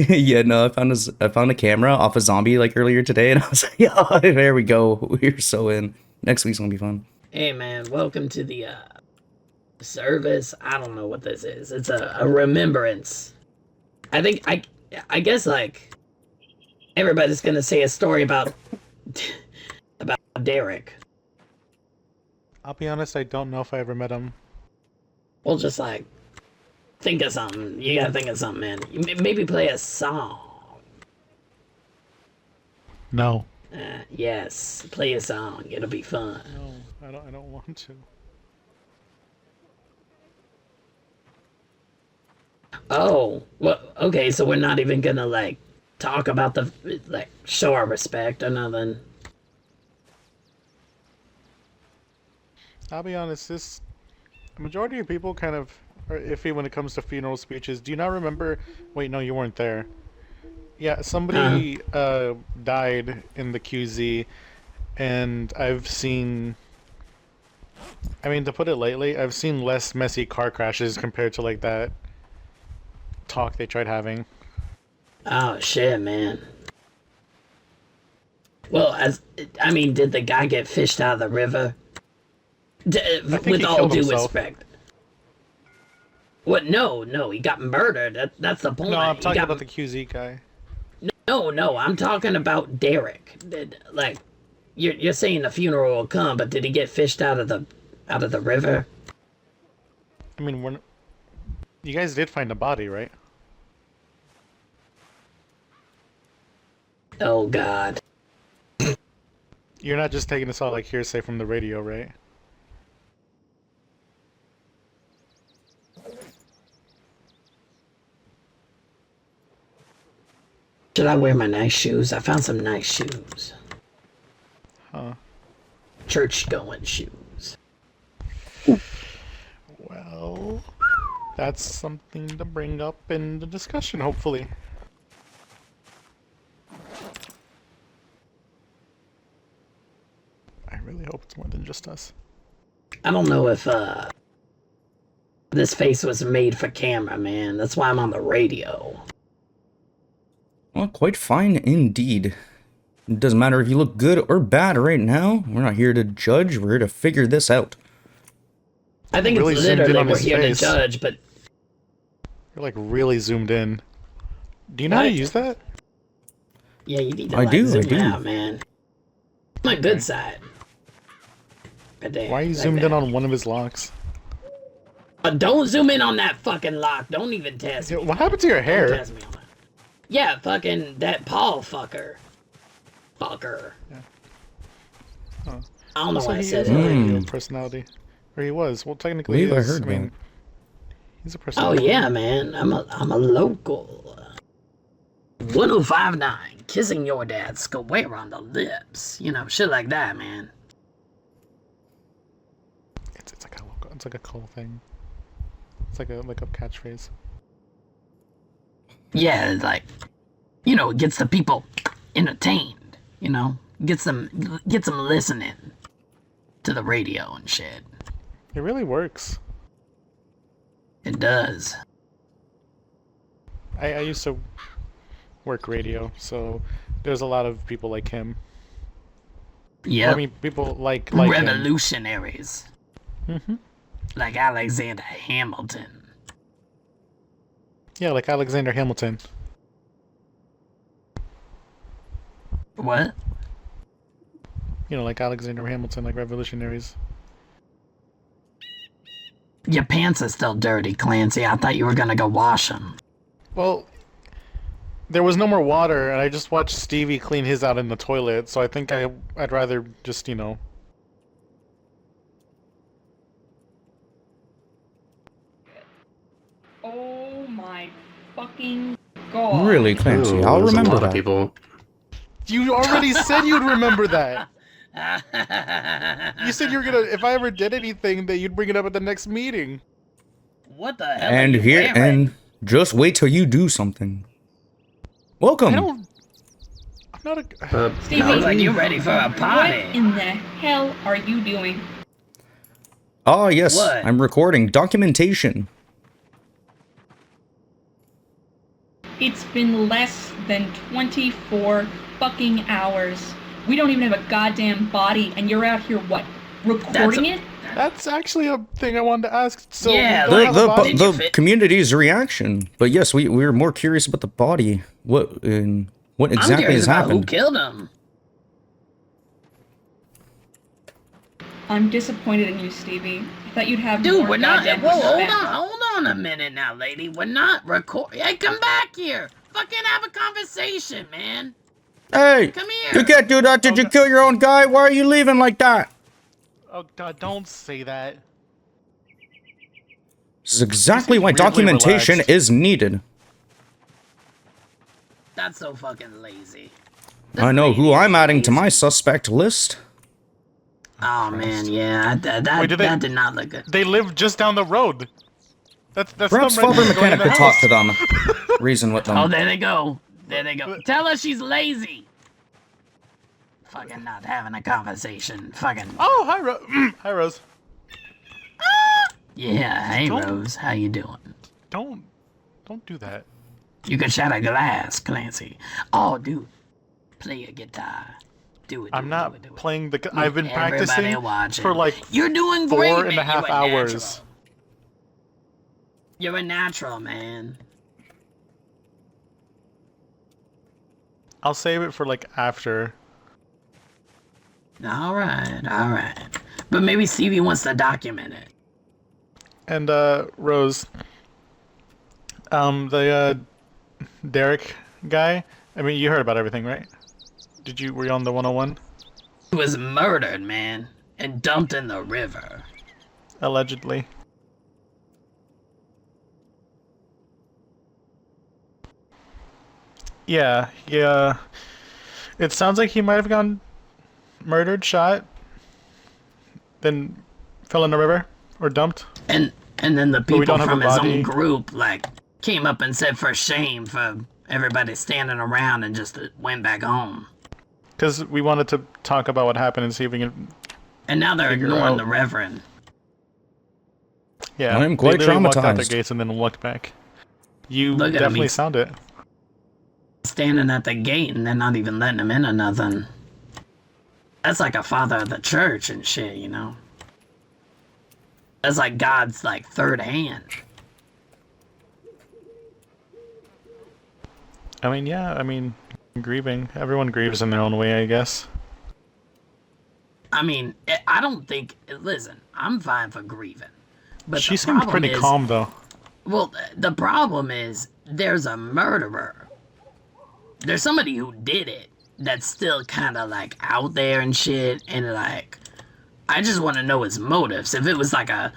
Yeah, no, I found a camera off a zombie like earlier today, and I was like, yeah, there we go. We're so in. Next week's gonna be fun. Hey man, welcome to the service. I don't know what this is. It's a remembrance. I guess like everybody's gonna say a story about about Derek. I'll be honest, I don't know if I ever met him. We'll just like think of something. You gotta think of something, man. Maybe play a song. No. Yes, play a song. It'll be fun. No, I don't want to. Oh, well, okay. So we're not even gonna like talk about show our respect or nothing. I'll be honest, the majority of people kind of are iffy when it comes to funeral speeches. Do you not remember? Wait, no, you weren't there. Yeah, somebody died in the QZ, and I've seen. I mean, to put it lightly, I've seen less messy car crashes compared to like that talk they tried having. Oh shit, man. Well, I mean, did the guy get fished out of the river? With all due respect. What? No, he got murdered. That's the point. No, I'm talking about the QZ guy. No, I'm talking about Derek. Like, you're saying the funeral will come, but did he get fished out of the river? I mean, you guys did find a body, right? Oh God. You're not just taking this all like hearsay from the radio, right? Should I wear my nice shoes? I found some nice shoes. Huh. Church-going shoes. Well, that's something to bring up in the discussion, hopefully. I really hope it's more than just us. I don't know if this face was made for camera, man. That's why I'm on the radio. Well, quite fine indeed. It doesn't matter if you look good or bad right now. We're not here to judge. We're here to figure this out. I think really it's literally we're here face. to judge, but... You're like really zoomed in. Do you know how to use that? Yeah, you need to zoom out, man. My good side. Right there, why are you zoomed in on one of his locks? Don't zoom in on that fucking lock. Don't even test me. What happened to your hair? Don't test me on that. Yeah, fucking that Paul fucker. Fucker. Yeah. Huh. I don't know why I said that. it. Personality. Or he was. Well, technically he is. I mean, he's a Oh personality. yeah, man. I'm a local. 1059, kissing your dad square on the lips. You know, shit like that, man. It's like a cool thing. It's like a catchphrase. Yeah, like, you know, it gets the people entertained. You know, gets them listening to the radio and shit. It really works. It does. I used to work radio, so there's a lot of people like him. Yeah. I mean, people like revolutionaries. Mm-hmm. Like Alexander Hamilton. Yeah, like Alexander Hamilton. What? You know, like Alexander Hamilton, like revolutionaries. Your pants are still dirty, Clancy. I thought you were gonna go wash them. Well, there was no more water, and I just watched Stevie clean his out in the toilet, so I think I'd rather just, you know... Oh my fucking god. Really, Clancy? Ooh, I'll there's remember a lot that. of people. You already said you'd remember that! You said you were gonna, if I ever did anything, that you'd bring it up at the next meeting. What the hell? And are you here, wearing? and just wait till you do something. Welcome. I'm not a... Stevie, sounds like you're ready for a party. What in the hell are you doing? Ah, yes, What? I'm recording documentation. It's been less than 24 fucking hours. We don't even have a goddamn body, and you're out here, what, recording it? That's actually a thing I wanted to ask. So Yeah, we don't have a body? The community's reaction. But yes, we're more curious about the body. What exactly has happened? Who killed him? I'm disappointed in you, Stevie. I thought you'd have Dude, more we're not. goddamn Whoa, respect. hold on a minute now, lady. We're not Hey, come back here. Fucking have a conversation, man. Hey, Come here. you can't do that. Did you kill your own guy? Why are you leaving like that? Oh God, don't say that. This is exactly why weirdly documentation relaxed. is needed. That's so fucking lazy. I know who I'm adding to my suspect list. Oh man, yeah, that did not look good. They live just down the road. That's Perhaps them right Father there going in Mechanic the could talk house. to them. Reason with them. Oh, there they go. There they go. Tell her she's lazy. Fucking not having a conversation. Fucking. Oh, hi, hi, Rose. Yeah, hey Don't- Rose, how you doing? Don't do that. You can shatter glass, Clancy. Oh, dude, play a guitar. Do it. I'm not do it. playing the. I've been Everybody practicing watching. for like You're doing great, 4.5 man. You're a hours. natural. You're a natural, man. I'll save it for like after. All right. But maybe Stevie wants to document it. And Rose, the Derek guy. I mean, you heard about everything, right? Were you on the 101? He was murdered, man, and dumped in the river. Allegedly. Yeah. It sounds like he might have gone murdered, shot, then fell in the river or dumped. And then the we people don't have from a his body. own group came up and said for shame for everybody standing around and just went back home. Because we wanted to talk about what happened and see if we can. And now they're Figure ignoring out- the Reverend. Yeah. I'm quite they literally walked out the traumatized. gates and then walked back. You Look at him, definitely he's- sound it. Standing at the gate and they're not even letting him in or nothing. That's like a father of the church and shit, you know? That's like God's third hand. I mean, yeah. I mean, grieving. Everyone grieves in their own way, I guess. I mean, I don't think. Listen, I'm fine for grieving, but She the seemed problem pretty is, calm though. Well, the problem is there's a murderer. There's somebody who did it that's still kind of out there and shit, and I just want to know his motives. If it was a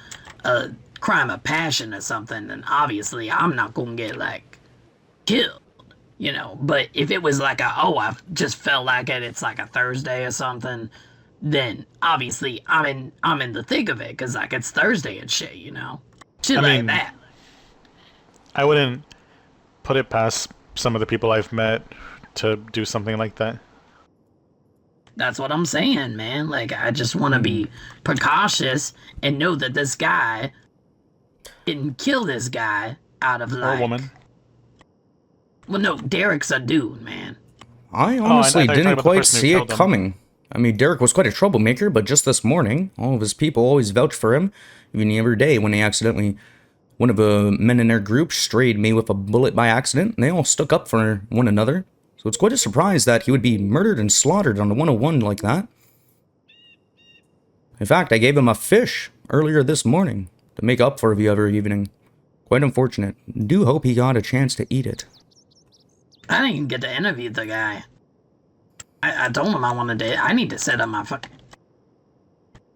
crime of passion or something, then obviously I'm not gonna get killed, you know. But if it was I just felt like it, it's a Thursday or something, then obviously I'm in the thick of it because it's Thursday and shit, you know, shit I like mean, that. I wouldn't put it past some of the people I've met to do something like that. That's what I'm saying, man. I just want to be precautious and know that this guy didn't kill this guy out of Or a woman. Well, no, Derek's a dude, man. I I honestly thought you were talking didn't about the quite person who see it killed him. coming. I mean, Derek was quite a troublemaker, but just this morning, all of his people always vouched for him. Even the other day when one of the men in their group strayed me with a bullet by accident, and they all stuck up for one another. So it's quite a surprise that he would be murdered and slaughtered on the 101 like that. In fact, I gave him a fish earlier this morning to make up for the other evening. Quite unfortunate. Do hope he got a chance to eat it. I didn't even get to interview the guy. I told him I wanted to. I need to set up my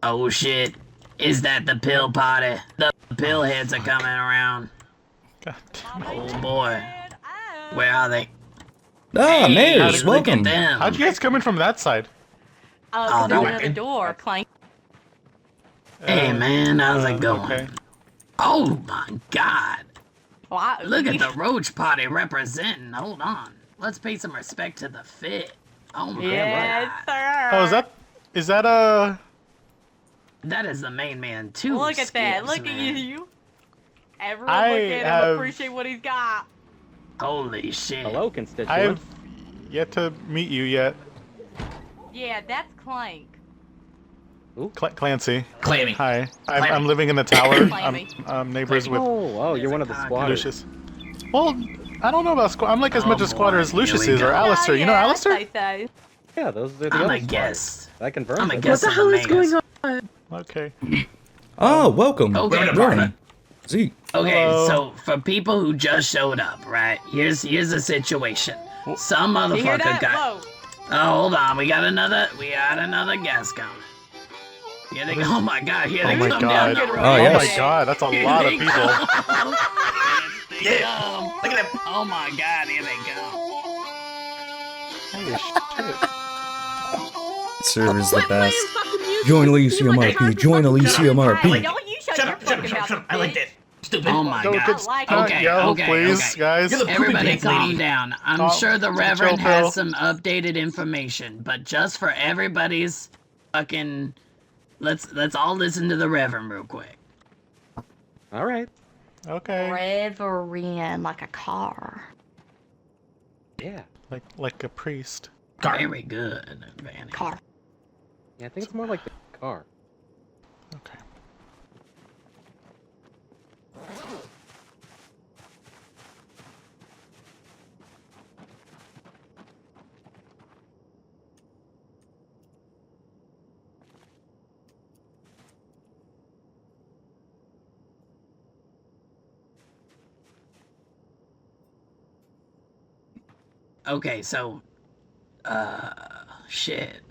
Oh shit! Is that the pill party? The pill heads are coming around. God damn it. Oh boy, where are they? Ah, Hey, Mayors, look welcome. at them. How'd you guys come in from that side? Oh, There's no. another door, Clank. Hey man, how's it going? Okay. Oh my god! Wow. Look at the Roach Party representing. Hold on, let's pay some respect to the fit. Oh my Yes, god! sir. Oh, is that That is the main man too. Look at that. Skips, Look man. at you. Everyone I look at him, have- appreciate what he's got. Holy shit. Hello, constituent. I've yet to meet you yet. Yeah, that's Clank. Clancy. Clammy. Hi. Clammy. I'm living in the tower. Clammy. I'm neighbors with Oh, you're one of the squatters. Lucius. Well, I don't know about squatter. I'm like as much a squatter as Lucius is, or go. Alistair. You know Alistair? I'd say so. Yeah, those are the I'm other a squatters. guest. That confirms I'm a it. guest. What the hell is going on? Okay. Oh, welcome. Okay. We're in an Warren. apartment. Zeke. Okay, Hello. so for people who just showed up, right? Here's the situation. Some You hear motherfucker that? got. Whoa. Oh, hold on. We got another guest coming. Here they go. Oh my god, here Oh they my come down god. the road. Oh, Oh yes. my god, that's a Here lot of they people. come. Here they Yeah. come. Look at them. Oh my god, here they go. Holy shit. Server's the best. Join ElysiumRP. Join ElysiumRP. Don't you shut Shut your up, shut up, fucking shut up, mouth, shut up. I like bitch. that. Stupid. Oh my Don't god. get like don't it. yell, Okay, please, okay. guys. You're the poopy Everybody pants calm lady. down. I'm Calm- sure the chill Reverend pill. has some updated information, but just for everybody's fucking let's all listen to the Reverend real quick. All right. Okay. Reverend, like a car. Yeah. Like a priest. Very good, Vanny. Car. Yeah, I think it's more like the car. Okay. Okay, so shit.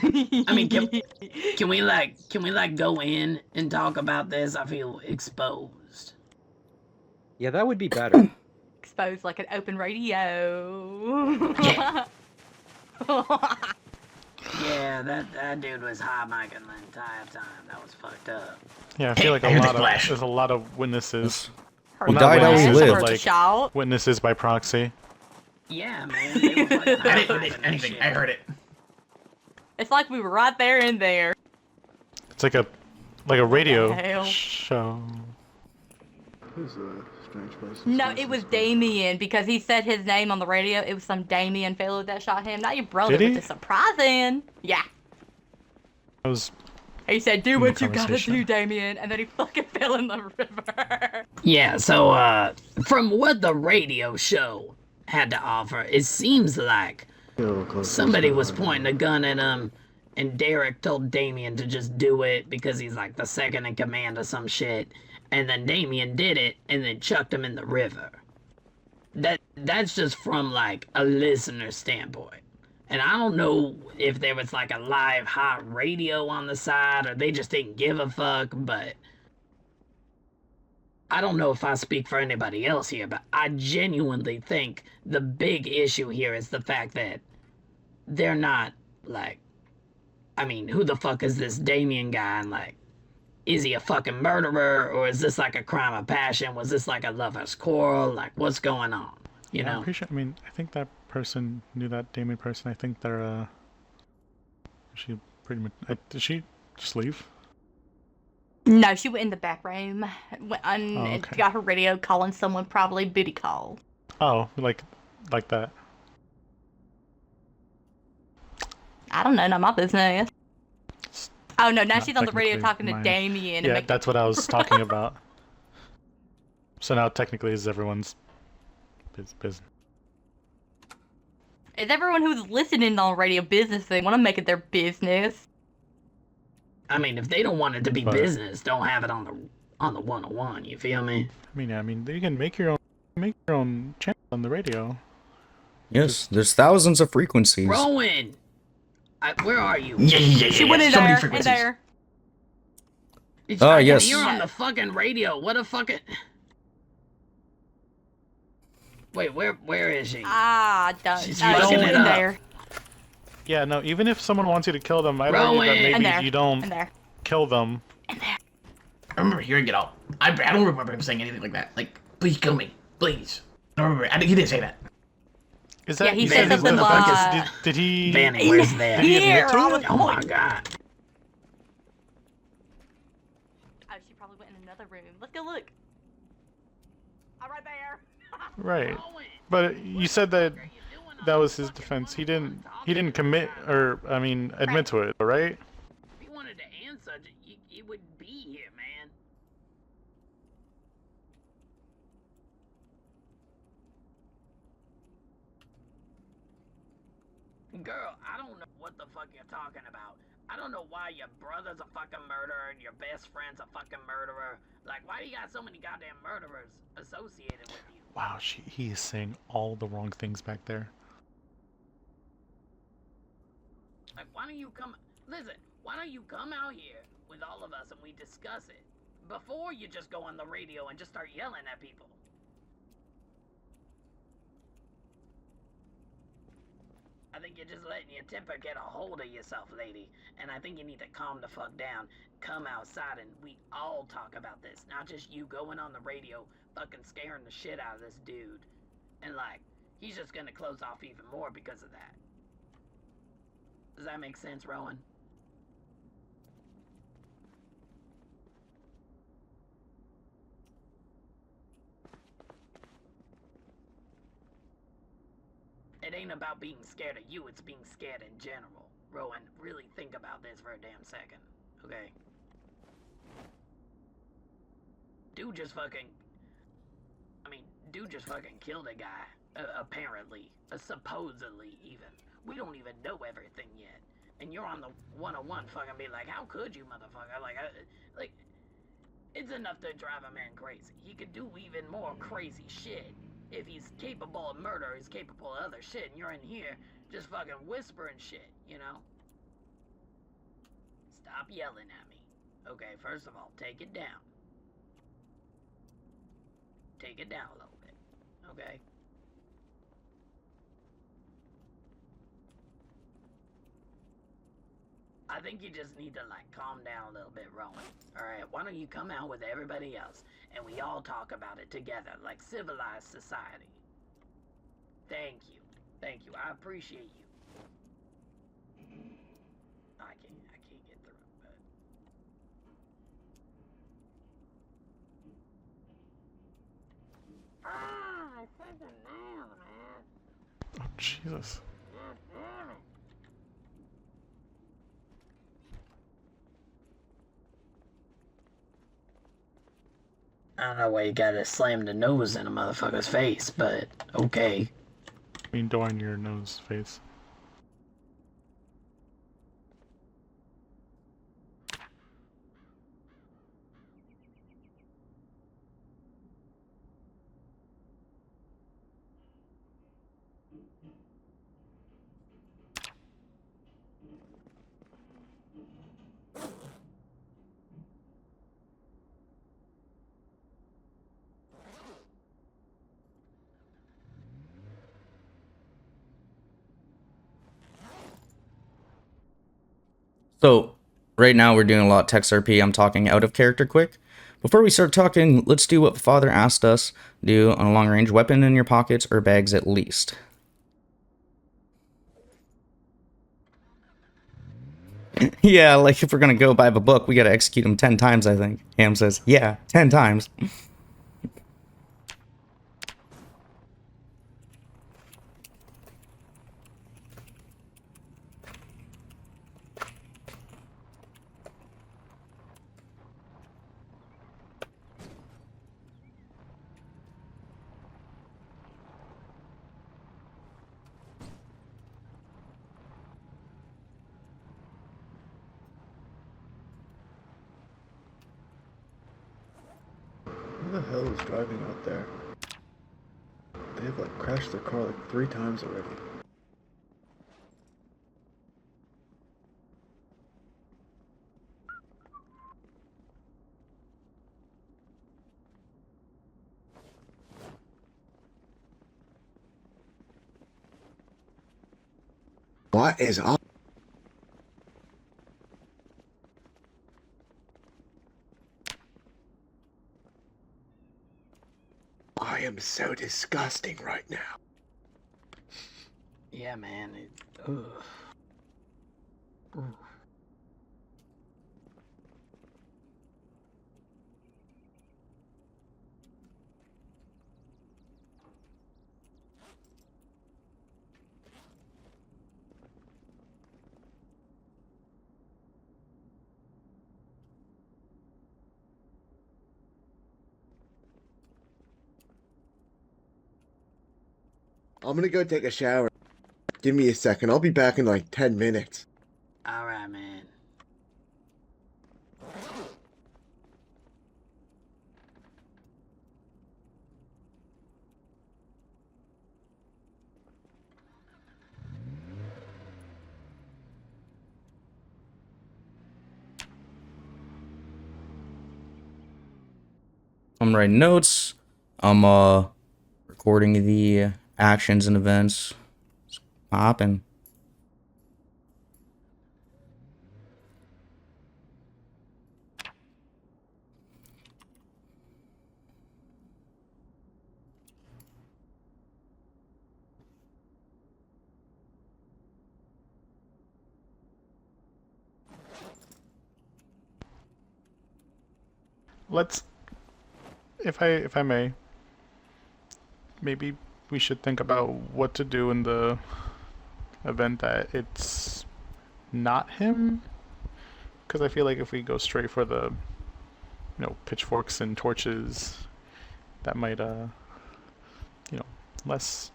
I mean, can we go in and talk about this? I feel exposed. Yeah, that would be better. Exposed like an open radio. Yeah, that dude was high micing the entire time. That was fucked up. Yeah, I Hey, feel like I heard the there's flash. a lot of witnesses. We not died how we witnesses, lived. but, Like, like shout. witnesses by proxy. Yeah, man. They were fucking I didn't high-micing witness that anything. shit. I heard it. It's like we were right there in there. It's like a radio hell? show. No, it was Damien because he said his name on the radio. It was some Damien fellow that shot him, not your brother, Did he? which is surprising. Yeah. I was He said, do In the what you gotta conversation. do, Damien, and then he fucking fell in the river. Yeah, so from what the radio show had to offer, it seems like somebody was pointing a gun at him, and Derek told Damien to just do it because he's like the second in command or some shit, and then Damien did it and then chucked him in the river. That's just from like a listener standpoint. And I don't know if there was like a live hot radio on the side or they just didn't give a fuck, but I don't know if I speak for anybody else here, but I genuinely think the big issue here is the fact that they're not like, I mean, who the fuck is this Damien guy? And like, is he a fucking murderer or is this like a crime of passion? Was this like a lover's quarrel? Like, what's going on? You I'm know? pretty sure. I mean, I think that person knew that Damien person. I think they're she pretty much. Did she just leave? No, she went in the back room, went on, Oh, okay. got her radio calling someone, probably booty call. Oh, like that. I don't know, not my business. Oh no, now Not she's on the radio technically talking to mine. Damien. and Yeah, making- that's what I was talking about. So now technically is everyone's business. It's everyone who's listening on radio business. They want to make it their business. I mean, if they don't want it to be But- business, don't have it on the 101, you feel me? I mean, you can make your own channel on the radio. Yes, there's thousands of frequencies. Rowan! Where are you? Yeah. She went in So many there, in frequencies. there. Ah, I can yes. hear on the fucking radio. What a fucking... Wait, where is she? Ah, don't. She's Oh, she fucking went it in up. there. Yeah, no, even if someone wants you to kill them, I'd argue that Rowan! maybe In there. you don't In there. kill them. I remember hearing it all. I don't remember him saying anything like that. Like, please kill me. Please. I don't remember. He didn't say that. Is that Yeah, he you said said he's something defense? like- Did he? Vanny, where's that? Did he admit Here, to I it? was- Oh my god. Oh, she probably went in another room. Let's go look. I'm right there. Right. But you said that that was his defense. He didn't commit or I mean admit to it, right? If he wanted to answer, he would be here, man. Girl, I don't know what the fuck you're talking about. I don't know why your brother's a fucking murderer and your best friend's a fucking murderer. Like, why do you got so many goddamn murderers associated with you? Wow, he is saying all the wrong things back there. Like, why don't you come... Listen, why don't you come out here with all of us and we discuss it? Before you just go on the radio and just start yelling at people. I think you're just letting your temper get a hold of yourself, lady. And I think you need to calm the fuck down. Come outside and we all talk about this. Not just you going on the radio fucking scaring the shit out of this dude. And like, he's just gonna close off even more because of that. Does that make sense, Rowan? It ain't about being scared of you, it's being scared in general. Rowan, really think about this for a damn second, okay? Dude just fucking killed a guy, apparently, supposedly even. We don't even know everything yet. And you're on the 101 fucking be like, how could you, motherfucker? Like, it's enough to drive a man crazy. He could do even more crazy shit. If he's capable of murder, he's capable of other shit, and you're in here just fucking whispering shit, you know? Stop yelling at me. Okay, first of all, take it down. Take it down a little bit, okay? I think you just need to, like, calm down a little bit, Rowan. Alright, why don't you come out with everybody else, and we all talk about it together, like civilized society. Thank you. Thank you. I appreciate you. I can't get through it, but... I said the name, man. Oh Jesus. God damn it. I don't know why you gotta slam the nose in a motherfucker's face, but okay. I mean, door in your nose face. So, right now we're doing a lot of TextRP. I'm talking out of character quick. Before we start talking, let's do what Father asked us. Do on a long range weapon in your pockets or bags at least. Yeah, like if we're gonna go by the book, we gotta execute him 10 times, I think. Ham says, yeah, 10 times. Who the hell is driving out there? They've like crashed their car like 3 times already. What is up? I am so disgusting right now. Yeah, man. Ugh. Ooh. I'm gonna go take a shower. Give me a second. I'll be back in like 10 minutes. All right, man. I'm writing notes. I'm recording the actions and events. It's popping. Let's, if I may, maybe we should think about what to do in the event that it's not him. Because I feel like if we go straight for the, pitchforks and torches, that might, less.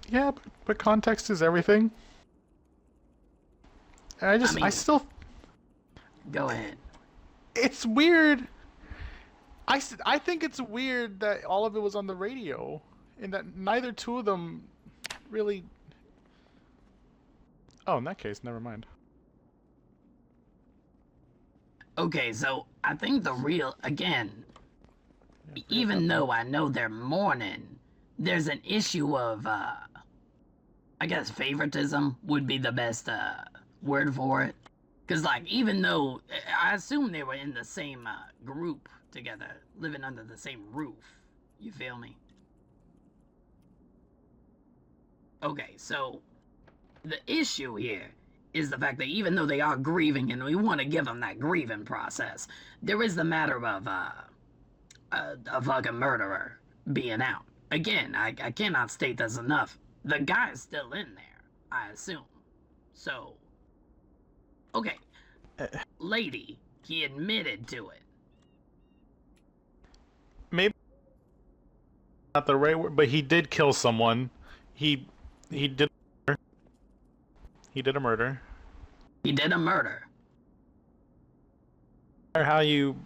Yeah, but context is everything. I still. Go ahead. It's weird. I think it's weird that all of it was on the radio, and that neither two of them really. Oh, in that case, never mind. Okay, so I think the real, again, even though I know they're mourning, there's an issue of, I guess favoritism would be the best word for it. Because, like, even though I assume they were in the same group together, living under the same roof, you feel me? Okay, so the issue here is the fact that even though they are grieving and we want to give them that grieving process, there is the matter of a fucking murderer being out. Again, I cannot state this enough. The guy's still in there, I assume. So, okay. Lady, he admitted to it. Maybe not the right word, but he did kill someone. He did. He did a murder. He did a murder. Or how you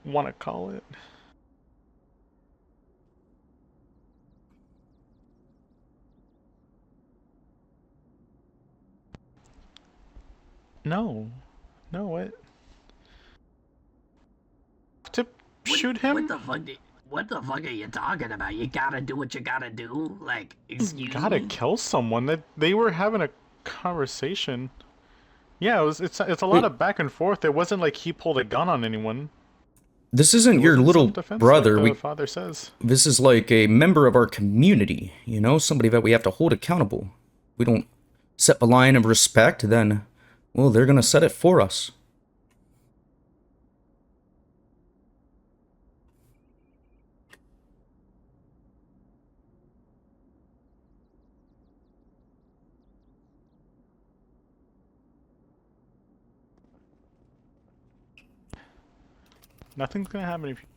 want to call it. No, what? To shoot him? What the fuck are you talking about? You gotta do what you gotta do? Like, excuse me? You gotta kill someone. They were having a conversation. Yeah, it's a lot of back and forth. It wasn't like he pulled a gun on anyone. This isn't your little brother. Like the father says. This is like a member of our community, somebody that we have to hold accountable. We don't set the line of respect, then, well, they're gonna set it for us. Nothing's gonna happen if you...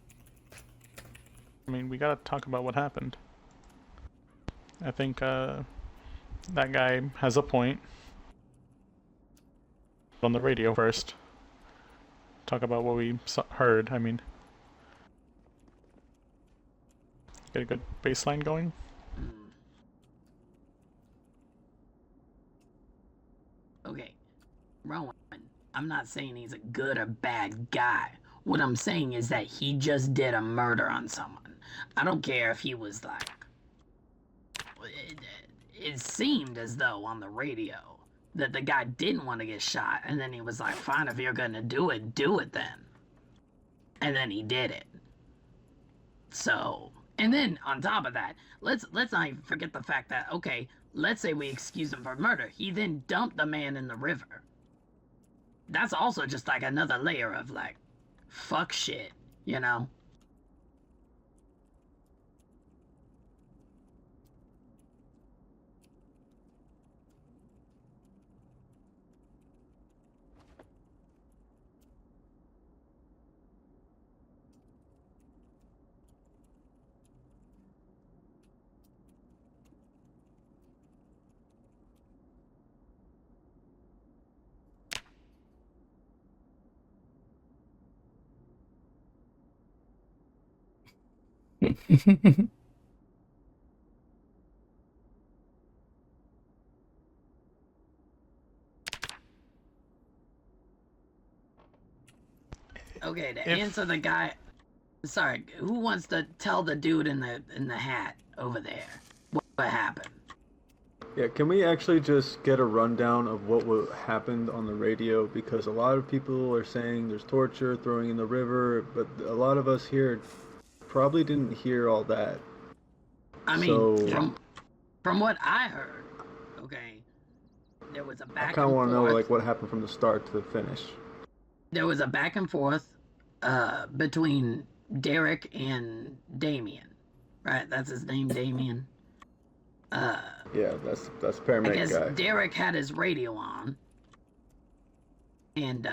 I mean, we gotta talk about what happened. I think, that guy has a point. On the radio first. Talk about what we heard, I mean. Get a good baseline going? Okay, Rowan, I'm not saying he's a good or bad guy. What I'm saying is that he just did a murder on someone. I don't care if he was like it seemed as though on the radio that the guy didn't want to get shot, and then he was like, fine, if you're gonna do it then. And then he did it. So, and then on top of that, let's not even forget the fact that, okay, let's say we excuse him for murder. He then dumped the man in the river. That's also just like another layer of like, fuck shit, you know? Okay, to answer the guy, sorry, who wants to tell the dude in the hat over there what happened? Yeah, can we actually just get a rundown of what happened on the radio? Because a lot of people are saying there's torture, throwing in the river, but a lot of us here probably didn't hear all that. I mean, from what I heard, okay, there was a back and forth. I kind of want to know like what happened from the start to the finish. There was a back and forth between Derek and Damien, right? That's his name, Damien. Yeah, that's paramedic I guess guy. Derek had his radio on, and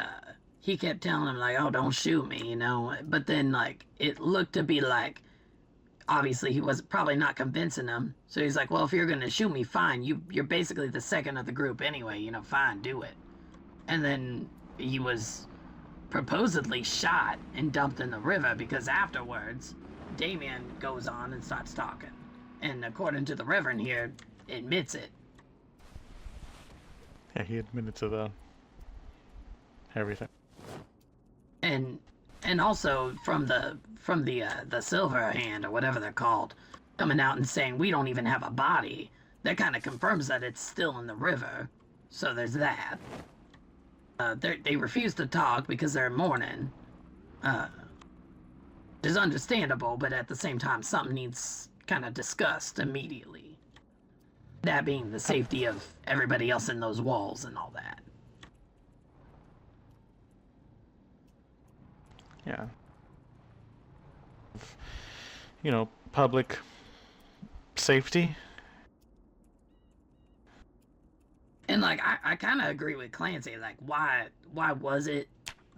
he kept telling him like, "Oh, don't shoot me," you know. But then like it looked to be like, obviously he was probably not convincing him. So he's like, "Well, if you're gonna shoot me, fine. You're basically the second of the group anyway. You know, fine, do it." And then he was proposedly shot and dumped in the river because afterwards, Damien goes on and starts talking, and according to the Reverend here, admits it. Yeah, he admitted to the everything. And also from the Silver Hand or whatever they're called, coming out and saying we don't even have a body. That kind of confirms that it's still in the river. So there's that. They refuse to talk because they're mourning. Which is understandable, but at the same time, something needs kind of discussed immediately. That being the safety of everybody else in those walls and all that. Yeah. You know, public safety. And like I kind of agree with Clancy. Like why was it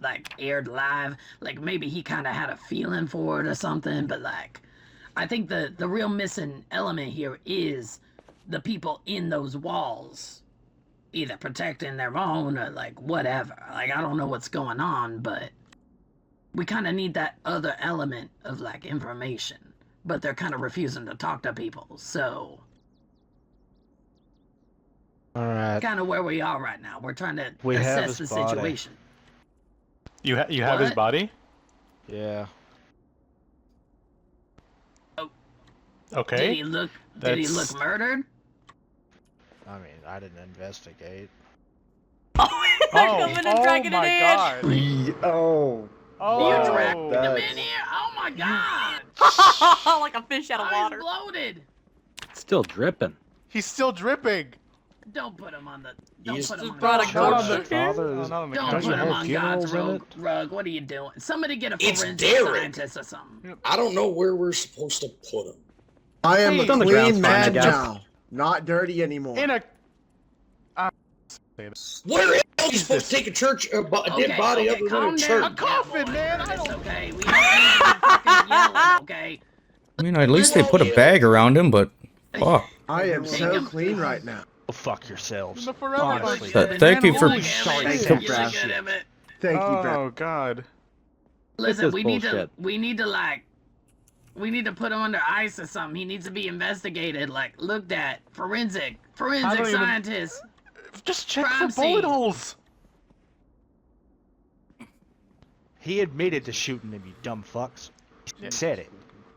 like aired live? Like maybe he kind of had a feeling for it or something. But like I think the real missing element here is the people in those walls, either protecting their own or like whatever. Like I don't know what's going on, but we kind of need that other element of like information. But they're kind of refusing to talk to people. So. All right. Kind of where we are right now. We're trying to We have assess the his body. situation. You have his What? body? Yeah. Okay. Did he look murdered? I mean, I didn't investigate. They're coming and dragging my it in. God. Oh. Oh, You dragged him that's- in here? Oh my god! Like a fish out of He's water. bloated! Still dripping. He's still dripping. Don't put him on the. Don't He's put him just on brought a God's Not ghost. on rug. the, Father, not on the Don't Don't put you him have on funerals God's in it? rug. What are you doing? Somebody get a It's forensic Derek. scientist or something. I don't know where we're supposed to put him. I am Hey, a it's on the ground, clean fine, I man guess. now. Not dirty anymore. in a. Where else are you supposed to take a church, a dead body other than calm a down, church? A coffin, cowboy. man, I It's don't- okay. We don't need to be fucking yelling, okay? I mean, at least they put a bag around him, but fuck. I am Take so him- clean right now. Go fuck yourselves. The forever Honestly. version. Thank you for- You're Sorry, good, Emmett. You're good, Emmett. Thank you, Brad. Oh God. Listen, this we need to bullshit. we need to put him under ice or something. He needs to be investigated, like looked at, forensic don't even- scientists. Just check Crime for bullet scene. holes. He admitted to shooting him, you dumb fucks. He said it.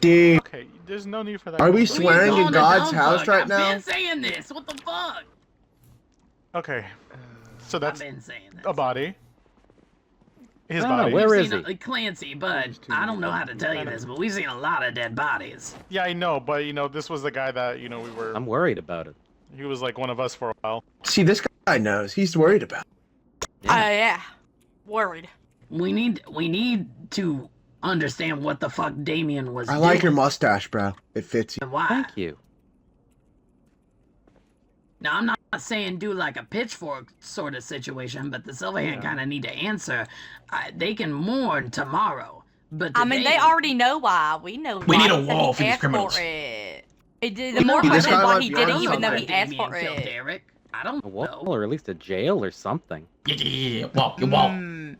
Dude, Okay, there's no need for that. are we conversation. swearing in on God's the house dumb right fuck. now? I've been saying this. What the fuck? Okay, so that's I've been saying this. a body. His I don't know, body. where We've is seen he? Clancy, but I don't know how to tell you this, but we've seen a lot of dead bodies. Yeah, I know, but this was the guy that we were. I'm worried about it. He was like one of us for a while. See, this guy knows. He's worried about it. Yeah. Worried. We need to understand what the fuck Damien was I doing. like your mustache, bro. It fits you. And why. Thank you. Now, I'm not saying do like a pitchfork sort of situation, but the Silverhand kind of need to answer. They can mourn tomorrow, but I mean, today- they already know why. We know why. We need a He said wall he for these asked criminals. it. The more This question guy is why might he be did it, on even though he something. asked for Damien killed it. Derek. I don't A wall, know. or at least a jail or something. Yeah. Wall. Your wall.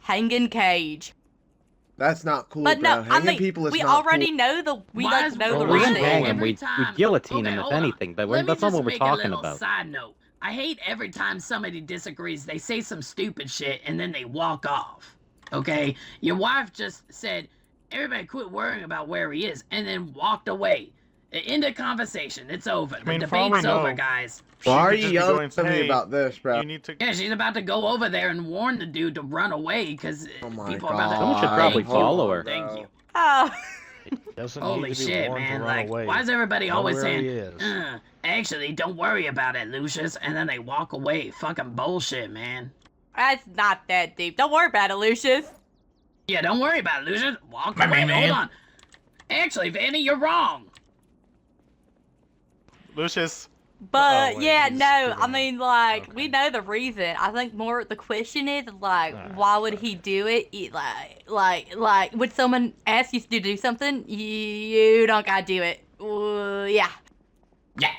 Hanging cage. That's not cool, But bro. no, I Hanging mean, people is we not already cool. know the we Why like is- know well, the we reason. didn't hang him. Every We time- guillotine him, Okay, if hold on. anything. But Let me that's not just what we're make talking a little about. Side note: I hate every time somebody disagrees. They say some stupid shit and then they walk off. Okay, your wife just said, "Everybody quit worrying about where he is," and then walked away. End of conversation. It's over. mean, The for all we debate's over, know- guys. Why are could you just be yelling going, at me "Hey, about this, bro? You need to. Yeah, she's about to go over there and warn the dude to run away because Oh my people are about to. Someone should probably Thank you. follow her. Thank you. Oh, Doesn't Holy need to be shit, warned man! to run Like, away. why is everybody Know always where saying, he is. "Actually, don't worry about it, Lucius," and then they walk away? Fucking bullshit, man. that's not that deep. Don't worry about it, Lucius. Yeah, don't worry about it, Lucius. Walk My away. man. Hold on. Actually, Vanny, you're wrong. Lucius. But Oh, wait, yeah, he's no, I screwing mean, like, we Okay. know the reason. I think more the question is like, Alright, why would he do it? Like, would someone ask you to do something? You don't gotta do it. Yeah, Yeah.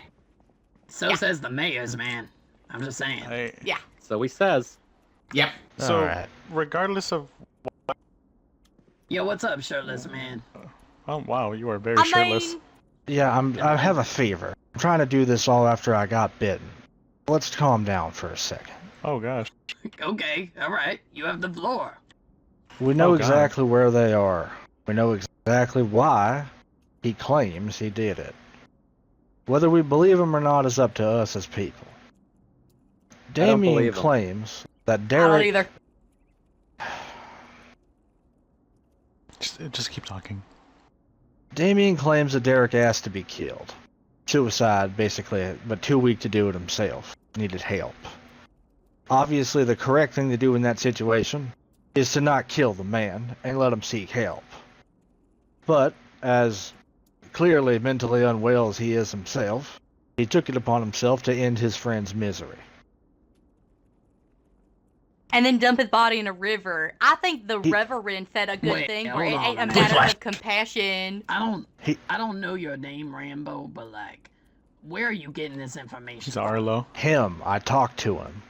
So Yeah. says the mayors, man. I'm just saying. yeah. So he says. Yep. So, Alright. regardless of. Yo, what's up, shirtless man? Oh wow, you are very I shirtless. mean, Yeah, I have a fever. I'm trying to do this all after I got bitten. Let's calm down for a second. Oh gosh. Okay, all right. You have the floor. We know Oh, God. exactly where they are. We know exactly why he claims he did it. Whether we believe him or not is up to us as people. don't Damien believe him. claims that I don't Derek. either. Just keep talking. Damien claims that Derek asked to be killed. Suicide, basically, but too weak to do it himself. Needed help. Obviously, the correct thing to do in that situation is to not kill the man and let him seek help. But, as clearly mentally unwell as he is himself, he took it upon himself to end his friend's misery. And then dump his body in a river. I think the He- Reverend said a good Wait, thing hold where it on, ain't a man. matter Whiplash. of compassion. I don't know your name, Rambo, but like, where are you getting this information? He's Arlo. Him, I talked to him.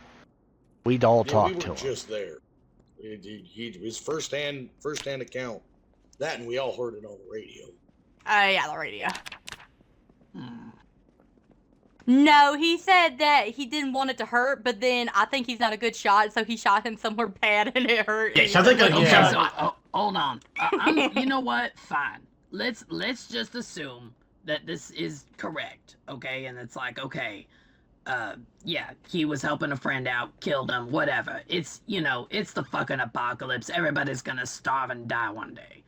We'd all Yeah, talk we to were him. just there. He was first-hand account. That, and we all heard it on the radio. Yeah, the radio. Hmm. No, he said that he didn't want it to hurt, but then I think he's not a good shot, so he shot him somewhere bad and it hurt. Yeah, sounds like a Okay, shot. so hold on. You know what? Fine. Let's just assume that this is correct, okay? And it's like, okay, yeah, he was helping a friend out, killed him, whatever. It's it's the fucking apocalypse. Everybody's gonna starve and die one day.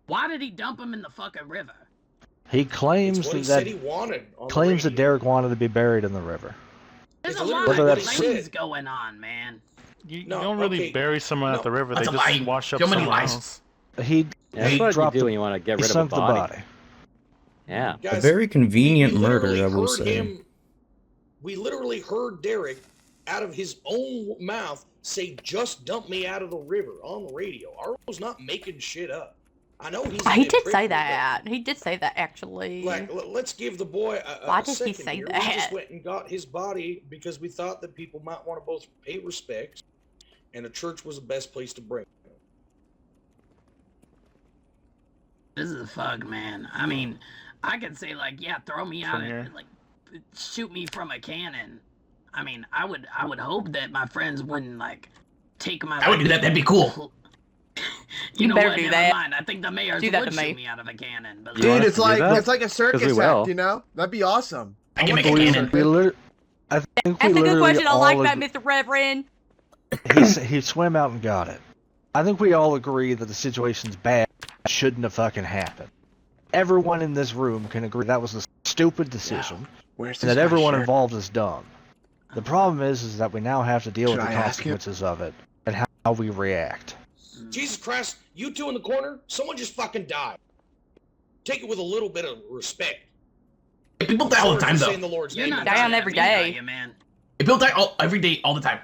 Why did he dump him in the fucking river? He It's claims what he that said he wanted. On the claims that radio. Derek wanted to be buried in the river. There's It's a lot literally of what he things said. going on, man. You No, don't really okay. bury someone No, at the river. They that's a just lie. wash up So many someone lies. else. He Yeah, that's what you dropped do the, when you want to get he rid of a sunk the body. body. Yeah. Mm. Guys, A very convenient we murder, literally I will heard say. We literally heard Derek out of his own mouth say, "Just dump me out of the river" on the radio. Arlo's not making shit up. I know he's. He a bit did say prickly, that. He did say that, actually. but, like, let's give the boy a Why did he second say here. We that? just went and got his body because we thought that people might want to both pay respects, and a church was the best place to bring him. This is a fuck, man. I mean, I could say like, yeah, throw me out From here. and like shoot me from a cannon. I mean, I would hope that my friends wouldn't like take my. I would do that. That'd be cool. You You know better what? do Never that. mind. I think the mayor Do that would to me. shoot me out of a cannon. But Dude, it's do like that? it's like a circus we act, will. you know? That'd be awesome. I can make a We, cannon. we lit- I think we That's a good literally question. I like all that, ag- Mr. Reverend. He swam out and got it. I think we all agree that the situation's bad. Shouldn't have fucking happened. Everyone in this room can agree that was a stupid decision, Where's and this that everyone shirt? involved is dumb. The problem is that we now have to deal Should with the I ask him? consequences of it and how we react. Jesus Christ, you two in the corner, someone just fucking died. Take it with a little bit of respect. People die all the time, Saying though. the Lord's You're name. not Die on every day. You, man. People die every day, all the time.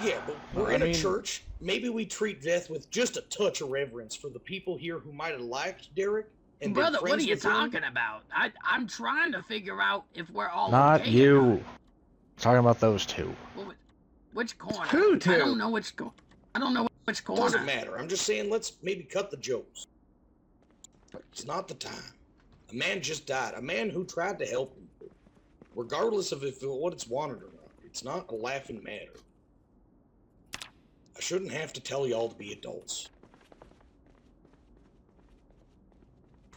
Yeah, but we're I in a mean- church. Maybe we treat death with just a touch of reverence for the people here who might have liked Derek and been Brother, what are friends you with him. talking about? I'm trying to figure out if we're all Not okay or you. not. Talking about those two. Well, which corner? Who I two? don't know which corner. I don't know which corner. Doesn't matter. I'm just saying, let's maybe cut the jokes. It's not the time. A man just died. A man who tried to help people, regardless of what it's wanted or not. It's not a laughing matter. I shouldn't have to tell y'all to be adults.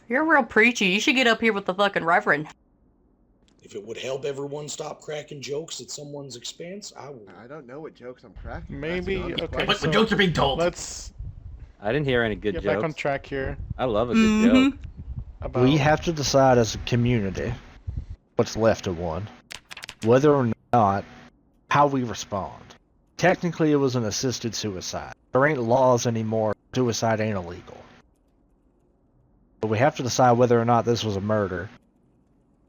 You're real preachy. You should get up here with the fucking Reverend. If it would help everyone stop cracking jokes at someone's expense, I would. I don't know what jokes I'm cracking. Maybe That's an honest okay. But So the jokes are being told. let's I didn't hear any good get jokes. back on track here. I love a good Mhm. joke. About We have to decide as a community what's left of one, whether or not how we respond. Technically, it was an assisted suicide. There ain't laws anymore. Suicide ain't illegal. But we have to decide whether or not this was a murder.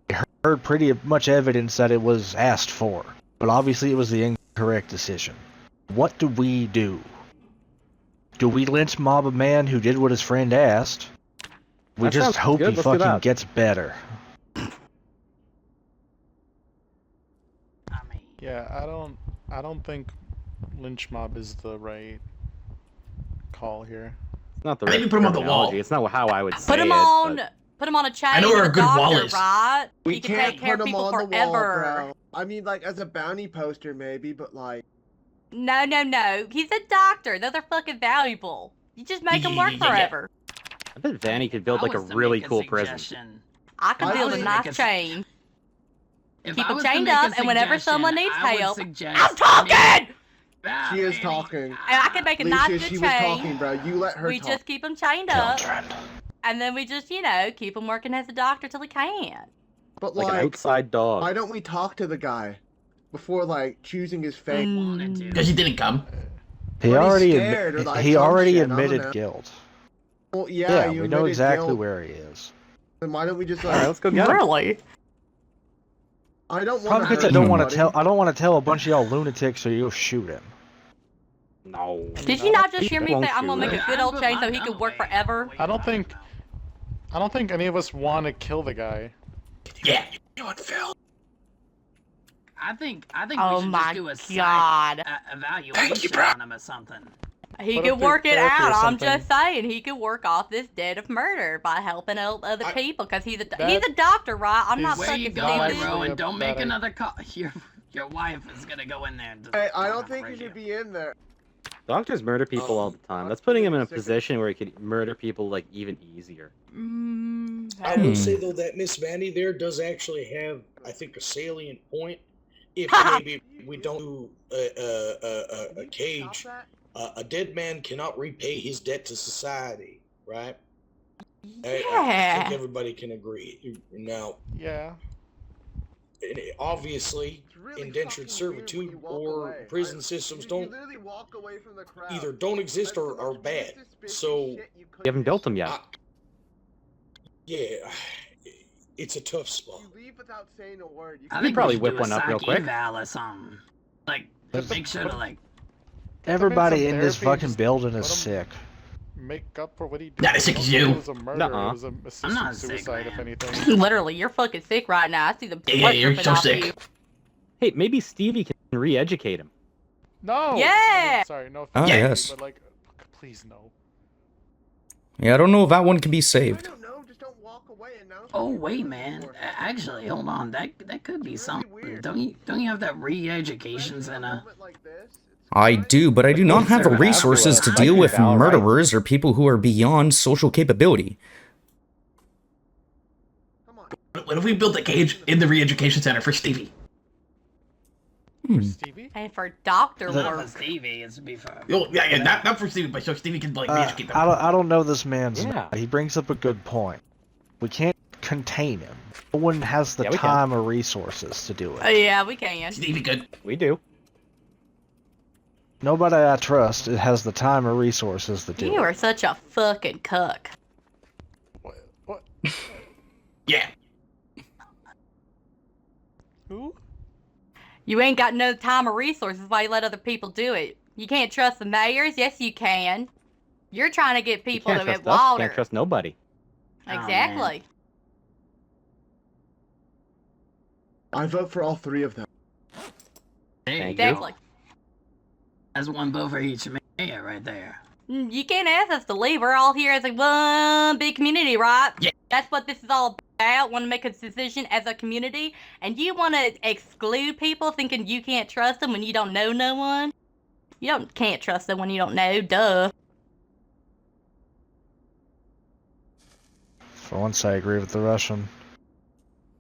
We heard pretty much evidence that it was asked for, but obviously it was the incorrect decision. What do we do? Do we lynch mob a man who did what his friend asked? We That just sounds hope good. he Let's do fucking that. gets better. I mean, yeah, I don't think lynch mob is the right call here. It's not the I think right we put him on the terminology. wall. It's not how I would say Put him it, on. but- Put him on a chain. I know to where the a good doctor, wall is. right? We He can can't take care put of him people on the wall, forever. bro. I mean, like as a bounty poster, maybe, but like. No, no, no. He's a doctor. Those are fucking valuable. You just make him work Yeah. forever. I bet Vanny could build I like a was to really make cool prison. suggestion. I could I build a think- nice Make a- chain. If Keep I him was to chained make a up, and whenever someone suggestion, needs I would help, suggest I'm talking! She is talking. And I can make a nice Alicia, good she was chain. talking, bro. You let her We talk. just keep him chained up, and then we just, keep him working as a doctor till he can. But Like an like, outside dog. why don't we talk to the guy before like choosing his fate? Wanted to. Because he didn't come. He Or he's already scared or, like, he some already shit, I don't admitted know. guilt. Well, Yeah, you we know admitted exactly guilt, where he is. Then why don't we just All right, like? let's go get him. Really? I don't want Probably to. because I don't want to tell. I don't want to tell a bunch of y'all lunatics, so you'll shoot him. No. Did you not just hear me Won't say I'm gonna shoot make him. a good old chain so he can work forever? I don't think any of us want to kill the guy. Yeah. You know what, Phil? I think Oh we should my just do a psych god. evaluation bro. on him or something. He Put could him through work it therapy or out. I'm something. just saying he could work off this debt of murder by helping out other people because he's a That doctor, right? I'm not is Where you fucking going, actually stupid. bro? a And don't make bad another call. Your wife is gonna go in there. And just Hey, I turn don't off think he radio. should be in there. Doctors murder people all the time. That's putting him in a position where he could murder people like even easier. I will say though that Miss Vanny there does actually have, I think, a salient point. If maybe we don't do a cage, a dead man cannot repay his debt to society, right? I Yeah. think everybody can agree. Now, Yeah. obviously, It's really indentured fucking weird when servitude you walk or away. prison systems You don't literally walk away from the crowd. either don't exist That's or the are most bad. suspicious So, shit you could You haven't do. built them yet. yeah, it's a tough spot. You leave without saying a word. You I can- think probably we should whip do a one up real psych quick. eval or something. Like, make sure to like. Everybody some in this therapy, fucking just building let is him- sick. Make up for what he did. Not as sick as It you. was a murder. Nuh-uh. It was a assisted I'm not sick, suicide, if man. anything. Literally, you're fucking sick right now. I see the Yeah, blood you're dripping so off sick. you. Hey, maybe Stevie can re-educate him. No. Yeah! I mean, sorry, no. Ah, offense, yes. But like, please no. Yeah, I don't know if that one can be I saved. don't know. Just don't walk away and announce. Oh what you're wait, doing man. before. Actually, hold on. That could be It's really something. weird. Don't you have that re-education Especially in a center? moment like this, it's I do, but I do not have the resources to deal with Right? murderers or people who are beyond social capability. What if we built a cage in the re-education center for Stevie? Stevie? And for doctor Not work. for Stevie, it's be for. Oh, yeah, not for Stevie, but so Stevie can like re-educate them. I don't know this man's Yeah. name. He brings up a good point. We can't contain him. No one has the Yeah, we can. time or resources to do it. Yeah, we can. Stevie could. We do. Nobody I trust has the time or resources to do You it. are such a fucking cuck. What? Yeah. Who? You ain't got no time or resources while you let other people do it. You can't trust the mayors? Yes, you can. You're trying to get people Can't to trust get us. water. Can't trust nobody. Exactly. I vote for all three of them. There you Thank go. Exactly. That's one vote for each mayor right there. You can't ask us to leave. We're all here as a one big community, right? Yeah. That's what this is all about. Want to make a decision as a community, and you want to exclude people thinking you can't trust them when you don't know no one. You can't trust them when you don't know. Duh. For once, I agree with the Russian.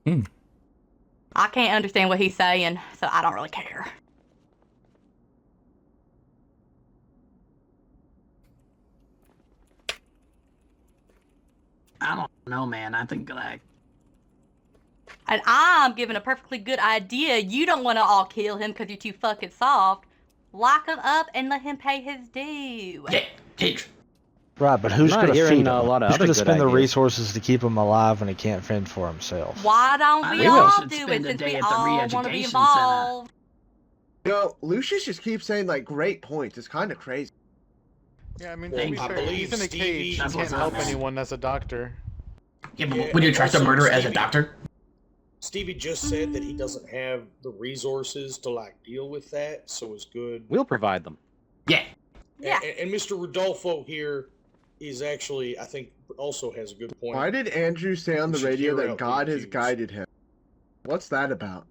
I can't understand what he's saying, so I don't really care. I don't know, man. I think like And I'm giving a perfectly good idea. You don't want to all kill him because you're too fucking soft. Lock him up and let him pay his due. Yeah, cage. Right, but who's I'm not going to hearing feed him? a lot of Who's other going to good spend the ideas. resources to keep him alive when he can't fend for himself? Why don't I we think we all should do it spend a since day we at the all want to be re-education center. involved? You know, Lucius just keeps saying like great points. It's kind of crazy. Yeah, I mean, Well, to be I fair, believe he's in a Stevie- cage. He That's can't what's help up. anyone as a doctor. Yeah, but Yeah, would you and trust a also murderer as a Stevie- doctor? Stevie just said that he doesn't have the resources to like deal with that, so it's good. We'll provide them. Yeah. Yeah. And Mr. Rodolfo here is actually, I think, also has a good point. Why did Andrew say on the We should radio hear that out the God has accused. guided him? What's that about?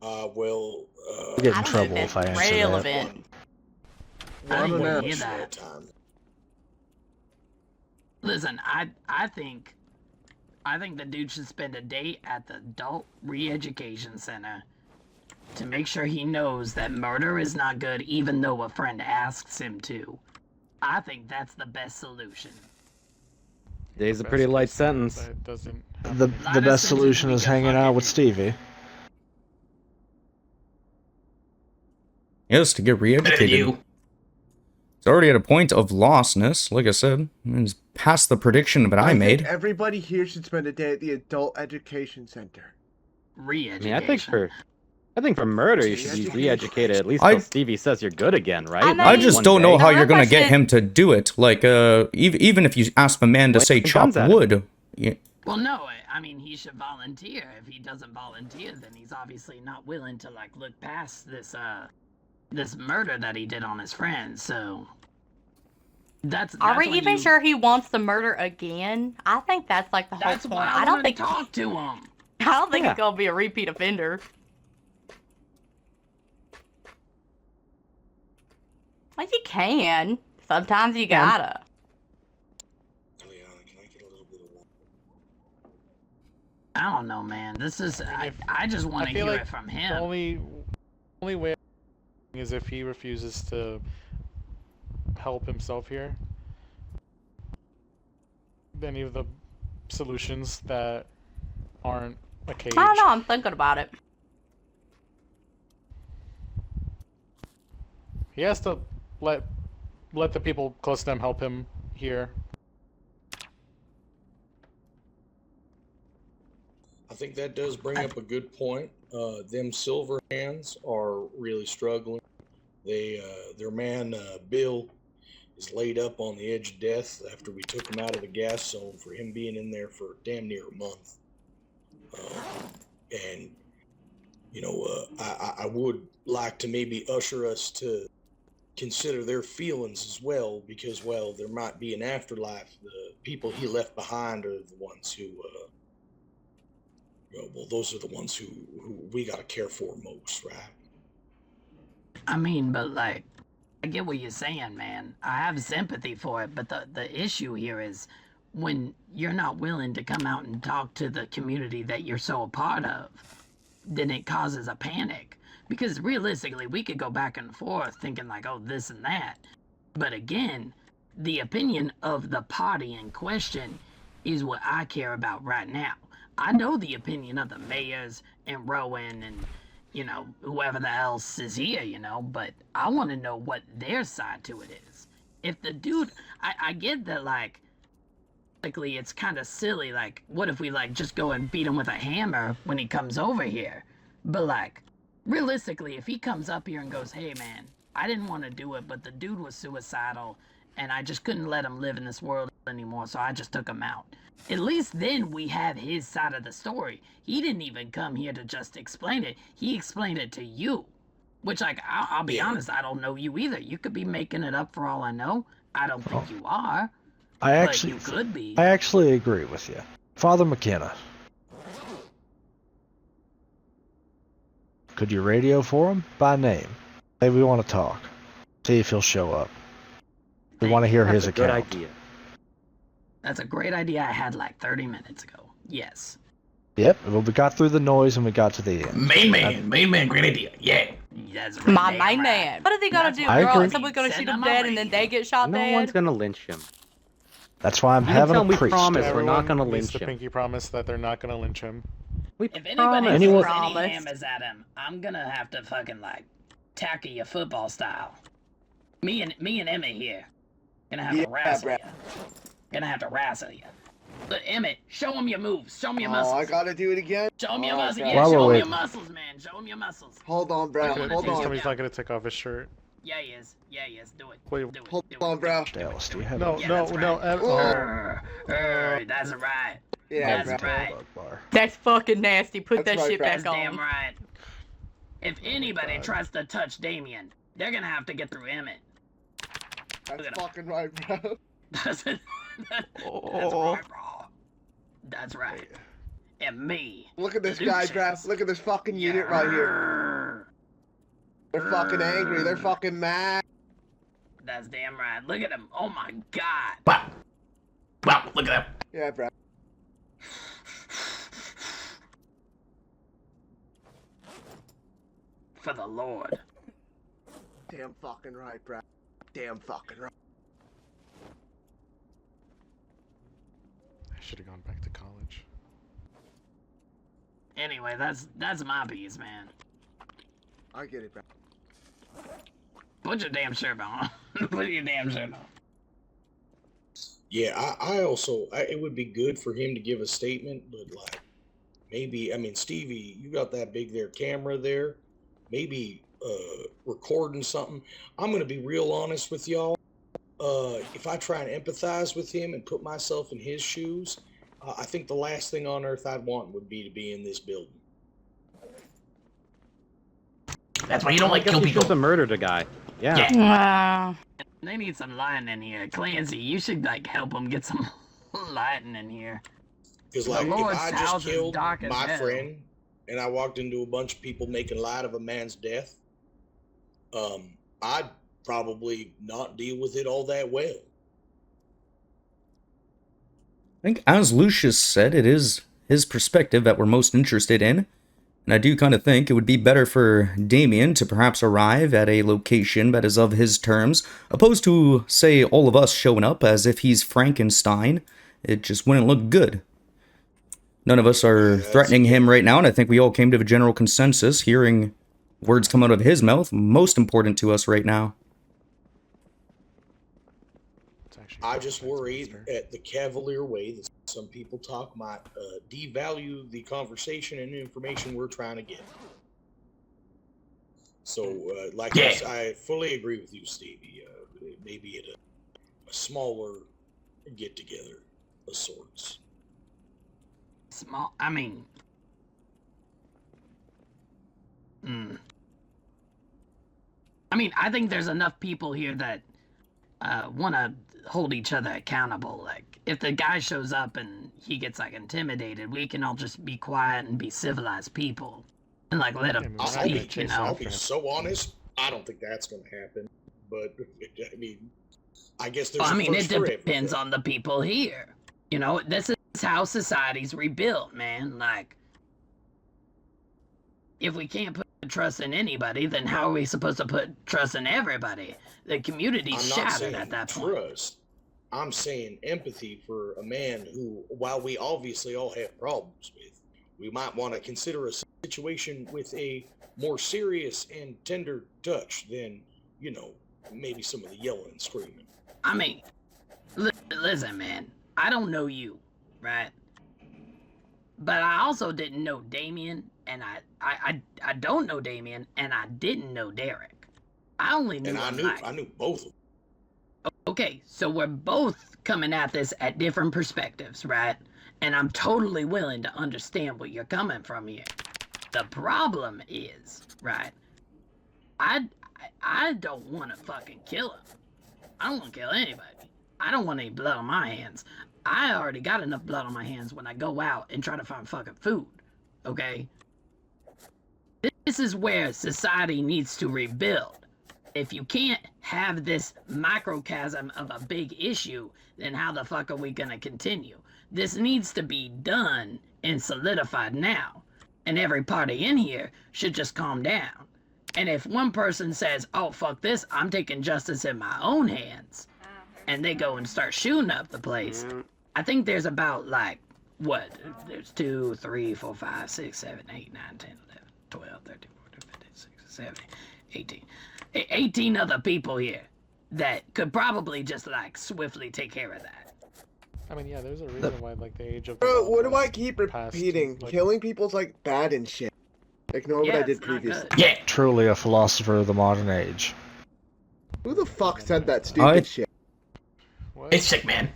Well, I'll get in I don't trouble know if I that's answer that. relevant. One I don't didn't know. hear that. Listen, I think the dude should spend a day at the adult re-education center to make sure he knows that murder is not good even though a friend asks him to. I think that's the best solution. Day's a pretty light sentence. That doesn't. The Not the a best sentence solution we is can hanging out with fucking- Stevie. Yes, to get Better than re-educated. you. It's already at a point of lostness, like I said. It's past the prediction that I think made. everybody here should spend a day at the adult education center. I Re-education. mean, I think for murder you should be re-educated at least I- till Stevie says you're good again, right? I mean- I just One don't know day. how Now, you're gonna if I get should- him to do it. Like, even if you ask the man to say Point chop guns at him. wood, Well, no, I mean, he should volunteer. If he doesn't volunteer, then he's obviously not willing to, like, look past this murder that he did on his friend, so... That's Are we when even you- sure he wants to murder again? I think that's like the whole That's point. why I I don't don't think talk to him. I don't think Yeah. he's gonna be a repeat offender. Like you can. Sometimes you gotta. Leon, can I get a little bit of water? I don't know, man. This is... I just want I to feel hear like it from The him. only way is if he refuses to help himself here. Any of the solutions that aren't a cage. I don't know. I'm thinking about it. He has to let the people close to him help him here. I think that does bring up a good point. Them silver hands are really struggling. Their man Bill is laid up on the edge of death after we took him out of the gas zone for him being in there for damn near a month. And you know, I would like to maybe usher us to consider their feelings as well, because well, there might be an afterlife. The people he left behind are the ones who. Well, those are the ones who we gotta care for most, right? I mean, but like, I get what you're saying, man. I have sympathy for it, but the issue here is when you're not willing to come out and talk to the community that you're so a part of, then it causes a panic. Because realistically, we could go back and forth thinking like, oh, this and that. But again, the opinion of the party in question is what I care about right now. I know the opinion of the mayors and Rowan and, you know, whoever the else is here, you know, but I want to know what their side to it is. If the dude, I get that, like, it's kind of silly, like, what if we, like, just go and beat him with a hammer when he comes over here? But, like, realistically, if he comes up here and goes, hey, man, I didn't want to do it, but the dude was suicidal, and I just couldn't let him live in this world anymore, so I just took him out. At least then we have his side of the story. He didn't even come here to just explain it. He explained it to you. Which, like, I'll be honest, I don't know you either. You could be making it up for all I know. I don't think you are. But you could be. I actually agree with you. Father McKenna. Could you radio for him? By name. Say we want to talk. See if he'll show up. We want to hear his account. Good idea. That's a great idea I had like 30 minutes ago. Yes. Yep, well, we got through the noise and we got to the end. Main man, great idea. Yeah. That's right. My main man. What are they gonna do? They're all, someone's gonna shoot him dead and then they get shot No dead? one's gonna lynch him. That's why I'm You having tell a we priest. promise we're not Everyone gonna needs lynch to him. pinky promise that they're not gonna lynch him. We If anybody promise. throws Promise. any hammers at him, I'm gonna have to fucking like tackle you football style. Me and Emmett here gonna have to wrestle you. Gonna have to wrestle you. But Emmett, show him your moves. Show him your muscles. Oh, I gotta do it again? Show him your Oh, muscles. God. Yeah, While show we're him your waiting. muscles, man. Show him your muscles. Hold on, bro. Hold Hold on. He's not gonna take off his shirt. Yeah, he is. Yeah, he is. Do it. Wait, Do it. Hold Do it. on, bro. Dallas, do you have No, Yeah, no, that's no. right. That's right. Yeah, That's bro. right. bar? That's fucking nasty. Put That's that right, shit Brad. back That's on. damn right. If anybody tries to touch Damien, they're gonna have to get through Emmett. That's Look at him. fucking right, bro. That's right, bro. That's right. And me. Look at this the guy, Lucius. bro. Look at this fucking unit right here. They're fucking angry. They're fucking mad. That's damn right. Look at him. Oh my god. Wow. Wow, look at that. Yeah, bro. For the Lord. Damn fucking right, bro. Damn fucking right. I should have gone back to college. Anyway, that's my piece, man. I get it, bro. Put your damn shirt on. Put your damn shirt on. Yeah, I also, it would be good for him to give a statement, but like, maybe, I mean, Stevie, you got that big there camera there, maybe recording something. I'm going to be real honest with y'all. If I try and empathize with him and put myself in his shoes, I think the last thing on earth I'd want would be to be in this building. That's why you don't like kill You should people. have murdered a guy. Yeah. Yeah. Wow. They need some lighting in here. Clancy, you should like help them get some lighting in here. Because The like, if Lord's I house just is killed dark as my hell. friend and I walked into a bunch of people making light of a man's death, I'd probably not deal with it all that well. I think, as Lucius said, it is his perspective that we're most interested in. And I do kind of think it would be better for Damien to perhaps arrive at a location that is of his terms, opposed to, say, all of us showing up as if he's Frankenstein. It just wouldn't look good. None of us are threatening him right now, and I think we all came to a general consensus, hearing words come out of his mouth, most important to us right now. I just worry at the cavalier way that some people talk might devalue the conversation and information we're trying to get. So, like I fully agree with you, Stevie. Maybe at a smaller get-together of sorts. Small, I mean... I mean, I think there's enough people here that want to hold each other accountable. Like, if the guy shows up and he gets, like, intimidated, we can all just be quiet and be civilized people. And, like, let him I'll speak, you know? be so honest. I don't think that's going to happen. But I mean, I guess there's. Well, I a mean, first it for depends everything. on the people here. You know, this is how society's rebuilt, man. Like, if we can't put trust in anybody, then how are we supposed to put trust in everybody? The community's I'm not shattered saying at that point. trust. I'm saying empathy for a man who, while we obviously all have problems with, we might want to consider a situation with a more serious and tender touch than, you know, maybe some of the yelling and screaming. I mean, listen, man. I don't know you, right? But I also didn't know Damien, and I don't know Damien, and I didn't know Derek. I only knew. And I knew both of them. Okay, so we're both coming at this at different perspectives, right? And I'm totally willing to understand where you're coming from here. The problem is, right? I don't want to fucking kill him. I don't want to kill anybody. I don't want any blood on my hands. I already got enough blood on my hands when I go out and try to find fucking food, okay? This is where society needs to rebuild. If you can't have this microcosm of a big issue, then how the fuck are we gonna continue? This needs to be done and solidified now. And every party in here should just calm down. And if one person says, oh, fuck this, I'm taking justice in my own hands, and they go and start shooting up the place, I think there's about, like, what? There's 2, 3, 4, 5, 6, 7, 8, 9, 10, 11, 12, 13, 14, 15, 16, 17, 18. 18 other people here that could probably just, like, swiftly take care of that. I mean, yeah, there's a reason why, like, the age of... Bro, what do I keep past, repeating? like- Killing people's, like, bad and shit. Ignore what I did it's not previously. good. Yeah. Truly a philosopher of the modern age. Who the fuck said that stupid shit? What? It's sick, man.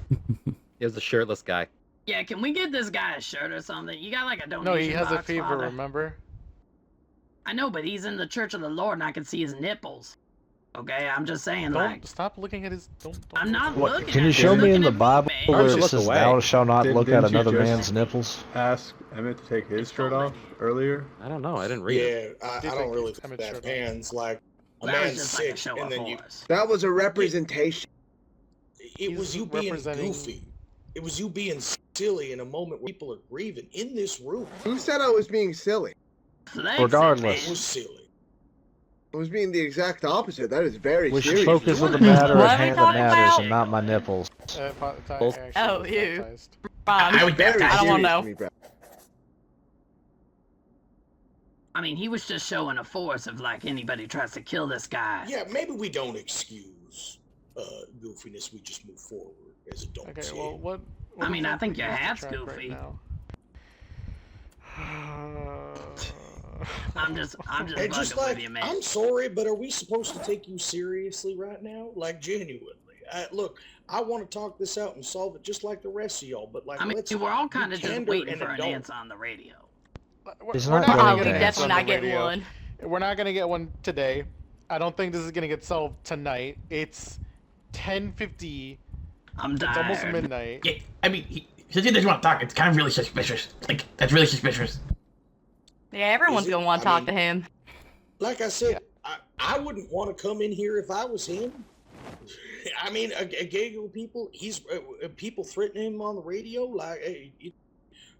He was the shirtless guy. Yeah, can we get this guy a shirt or something? You got, like, a donation No, he has a box, fever, Father? remember? I know, but he's in the Church of the Lord and I can see his nipples. Okay, I'm just saying, like... Don't stop looking at his... Don't I'm not What, looking can at you him, show he's me in looking the at me, Bible man. where Why it don't you says, look thou away? shalt not look at Didn't you another just man's nipples? Ask Emmett to take his shirt off earlier. I don't know. I didn't read it. Yeah, I Do you don't think really I'm think a that shirt pans like a That was man's just like a sick, show and of then you. force. That was a representation. It was He's you being representing- goofy. It was you being silly in a moment where people are grieving in this room. Who said I was being silly? Flexing, Regardless. It was silly. I was being the exact opposite. That is very We should serious. focus on the What matter are at we hand that talking matters about? and not my nipples. Both- Oh, ew. Baptized. I would Very baptize I don't wanna serious know. to me, bro. I mean, he was just showing a force of, like, anybody tries to kill this guy. Yeah, maybe we don't excuse goofiness. We just move forward as adults. Okay, here. well, what... I mean, I do think we your use to hat's track goofy. now? I'm just And bugging just with like, you, man. I'm sorry, but are we supposed to take you seriously right now? Like, genuinely. Look, I want to talk this out and solve it just like the rest of y'all, but like, I mean, let's we're all be kind of just candor waiting and for an adult. answer on the radio. He's We're not gonna getting get we an an answer definitely on not the getting radio. one. We're not gonna get one today. I don't think this is gonna get solved tonight. It's 10:50. I'm It's almost tired. midnight. Yeah, I mean, he says he doesn't want to talk. It's kind of really suspicious. Like, that's really suspicious. Yeah, everyone's Is it? gonna want to I talk mean- to him. Like I said, I wouldn't want to come in here if I was him. I mean, a gaggle of people, he's people threatening him on the radio. Like,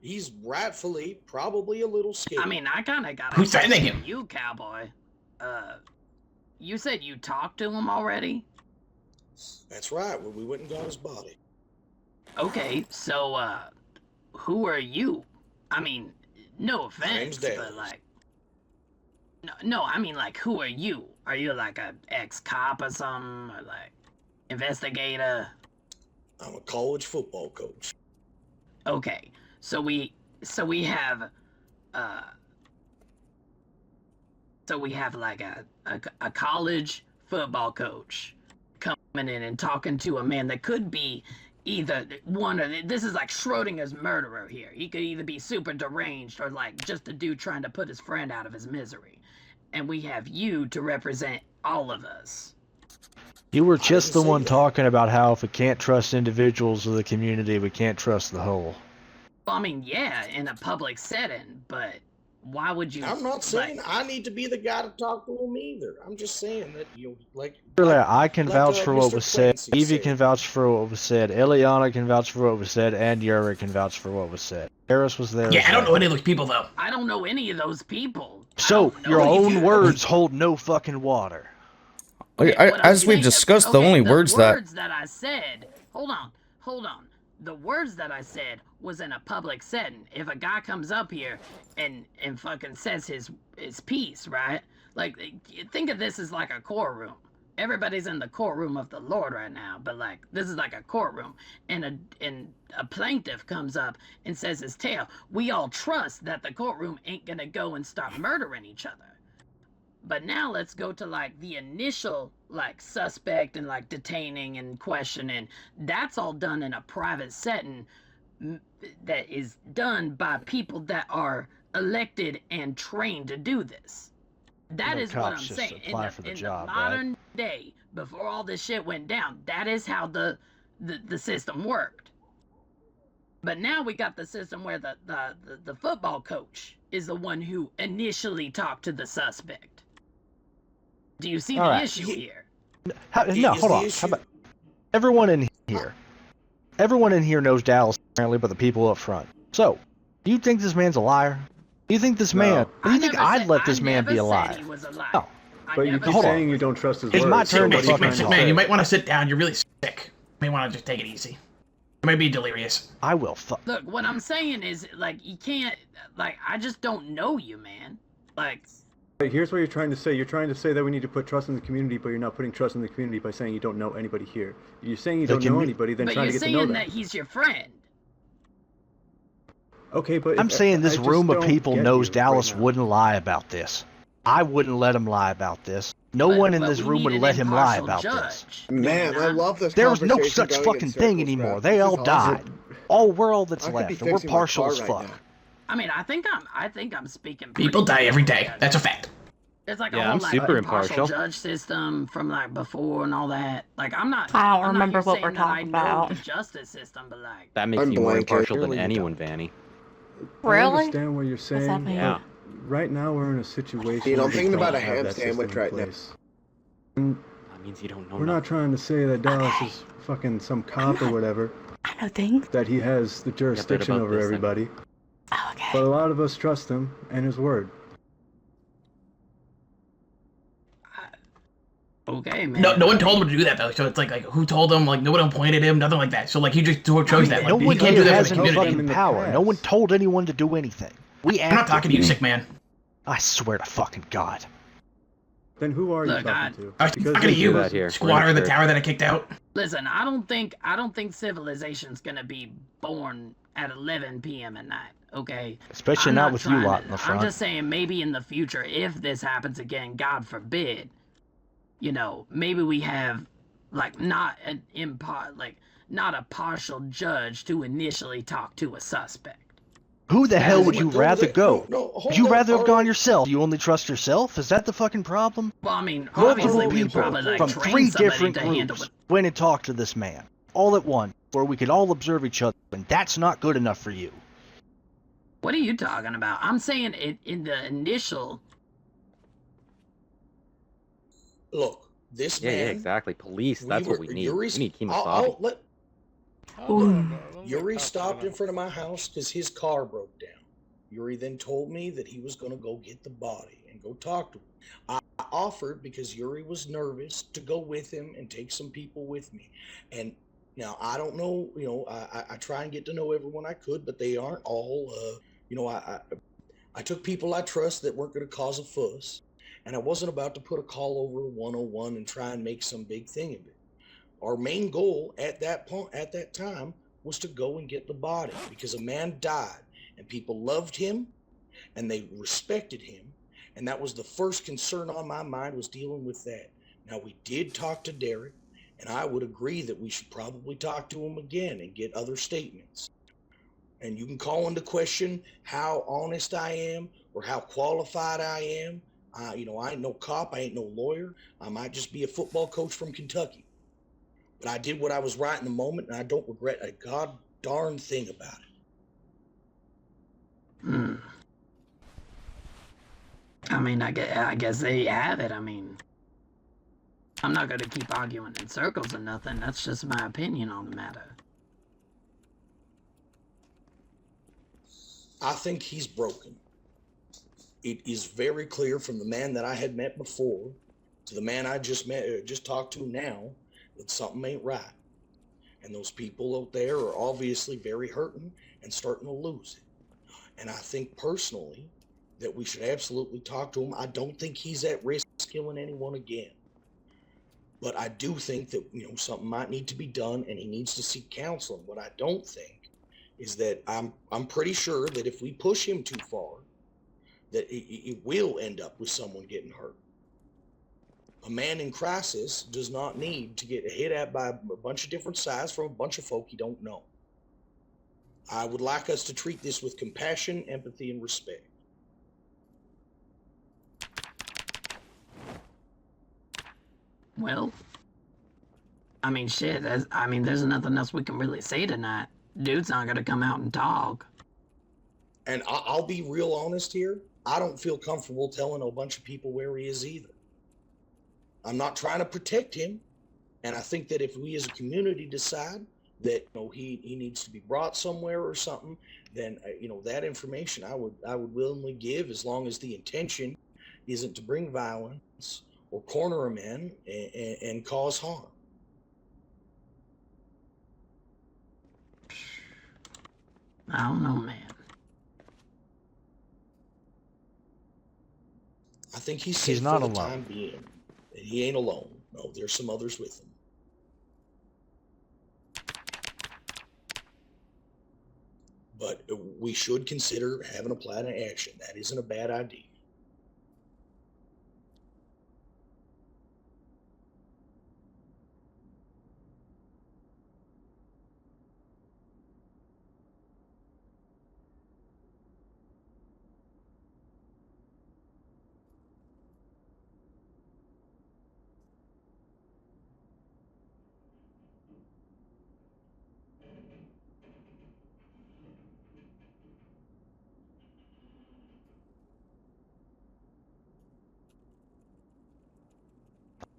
he's rightfully probably a little scared. I mean, I kind of got a Who's threatening question him? for you, cowboy. You said you talked to him already? That's right. When we went and got his body. Okay, so, who are you? I mean, no offense, name's Dale. but like... No, I mean, like, who are you? Are you, like, a ex-cop or something? Or, like, investigator? I'm a college football coach. Okay, so we have, like, a college football coach coming in and talking to a man that could be either one or this is like Schrodinger's murderer here. He could either be super deranged or like just a dude trying to put his friend out of his misery. And we have you to represent all of us. You were just the didn't say one that. talking about how if we can't trust individuals of the community, we can't trust the whole. Well, I mean, yeah, in a public setting, but why would you? I'm not saying I need to be the guy to talk to him either. I'm just saying that I can vouch for what Mr. was said. Clancy Evie said. can vouch for what was said. Eliana can vouch for what was said, and Yuri can vouch for what was said. Harris was there. Yeah, as I don't well. know any of those people though. I don't know any of those people. So your own words hold no fucking water. As we've discussed, the only words that I said. Hold on. The words that I said was in a public setting. If a guy comes up here and fucking says his piece, right? Like, think of this as like a courtroom. Everybody's in the courtroom of the Lord right now, but like this is like a courtroom, and a plaintiff comes up and says his tale. We all trust that the courtroom ain't gonna go and start murdering each other. But now let's go to like the initial like suspect and like detaining and questioning. That's all done in a private setting that is done by people that are elected and trained to do this. That is what I'm saying. In the modern day, before all this shit went down, that is how the system worked. But now we got the system where the football coach is the one who initially talked to the suspect. Do you see the issue here? No, hold on. How about everyone in here? Everyone in here knows Dallas apparently, but the people up front. So, do you think this man's a liar? Do you think this man? Do you think I'd let this man be a liar? No. But you keep saying you don't trust his words. It's my turn to fucking talk. Man, you might want to sit down. You're really sick. You may want to just take it easy. You might be delirious. I will. Look, what I'm saying is, like, you can't. Like, I just don't know you, man. Like. Here's what you're trying to say. You're trying to say that we need to put trust in the community, but you're not putting trust in the community by saying you don't know anybody here. You're saying you don't know anybody, then trying to get to know them. But you're saying that he's your friend. Okay, but I'm saying this room of people knows Dallas wouldn't lie about this. I wouldn't let him lie about this. No one in this room would let him lie about this. Man, I love this. There's no such fucking thing anymore. They all died. We're all that's left, and we're partial as fuck. I mean, I think I'm speaking. People die every day. That's a fact. It's like a whole like impartial judge system from like before and all that. Like I'm not. I don't I'm remember not what we're saying talking that I know about. the justice system, but like that makes you more impartial than anyone, Vanny. I understand what you're saying. What's that mean? Yeah. Right now we're in a situation. You know, I'm where we thinking about don't a have ham that sandwich system in right now. place. That means you don't know. We're not trying to say that Dallas is fucking some cop or whatever. I know things. That he has the jurisdiction over everybody. Oh, okay. But a lot of us trust him and his word. Okay, man. No one told him to do that though. So it's like who told him? Like no one appointed him. Nothing like that. So like he just chose that. Like, No one can't do that has for the any community. fucking power. No one told anyone to do anything. I'm not talking to you, sick man. I swear to fucking God. Then who are you Look, talking to? I was talking to you, squatter of the tower that I kicked out. Listen, I don't think civilization's gonna be born at 11 p.m. at night. Okay. Especially I'm not with you trying lot to- in the front. I'm just saying, maybe in the future, if this happens again, God forbid, you know, maybe we have like not a partial judge to initially talk to a suspect. Who the hell would you rather go? hold Would you on, rather have hold gone on. yourself? You only trust yourself? Is that the fucking problem? Well, I mean, Multiple obviously we people probably like from train 3 somebody different to handle groups it. went and talked to this man, all at once, where we could all observe each other, and that's not good enough for you. What are you talking about? I'm saying it in the initial. Look, this man. Yeah, exactly. Police. That's what we need. We need I'll Kemosabe. let. Yuri stopped in front of my house because his car broke down. Yuri then told me that he was going to go get the body and go talk to him. I offered, because Yuri was nervous, to go with him and take some people with me. And now I don't know, you know, I try and get to know everyone I could, but they aren't all, you know, I took people I trust that weren't going to cause a fuss. And I wasn't about to put a call over 101 and try and make some big thing of it. Our main goal at that point, at that time, was to go and get the body, because a man died and people loved him and they respected him. And that was the first concern on my mind, was dealing with that. Now, we did talk to Derek, and I would agree that we should probably talk to him again and get other statements. And you can call into question how honest I am or how qualified I am. You know, I ain't no cop, I ain't no lawyer. I might just be a football coach from Kentucky. But I did what I was right in the moment, and I don't regret a god darn thing about it. mean, I guess there you have it. I mean, I'm not gonna keep arguing in circles or nothing. That's just my opinion on the matter. I think he's broken. It is very clear from the man that I had met before to the man I just talked to now, that something ain't right. And those people out there are obviously very hurting and starting to lose it. And I think personally that we should absolutely talk to him. I don't think he's at risk of killing anyone again. But I do think that, something might need to be done and he needs to seek counseling. What I don't think is that I'm pretty sure that if we push him too far, that it will end up with someone getting hurt. A man in crisis does not need to get hit at by a bunch of different sides from a bunch of folk he don't know. I would like us to treat this with compassion, empathy, and respect. Well, I mean, shit, there's nothing else we can really say tonight. Dude's not gonna come out and talk. And I'll be real honest here. I don't feel comfortable telling a bunch of people where he is either. I'm not trying to protect him. And I think that if we as a community decide that he needs to be brought somewhere or something, then that information I would willingly give, as long as the intention isn't to bring violence or corner him in and cause harm. I don't know, man. I think he's safe not for the alone. time being. And he ain't alone. No, there's some others with him. But we should consider having a plan of action. That isn't a bad idea.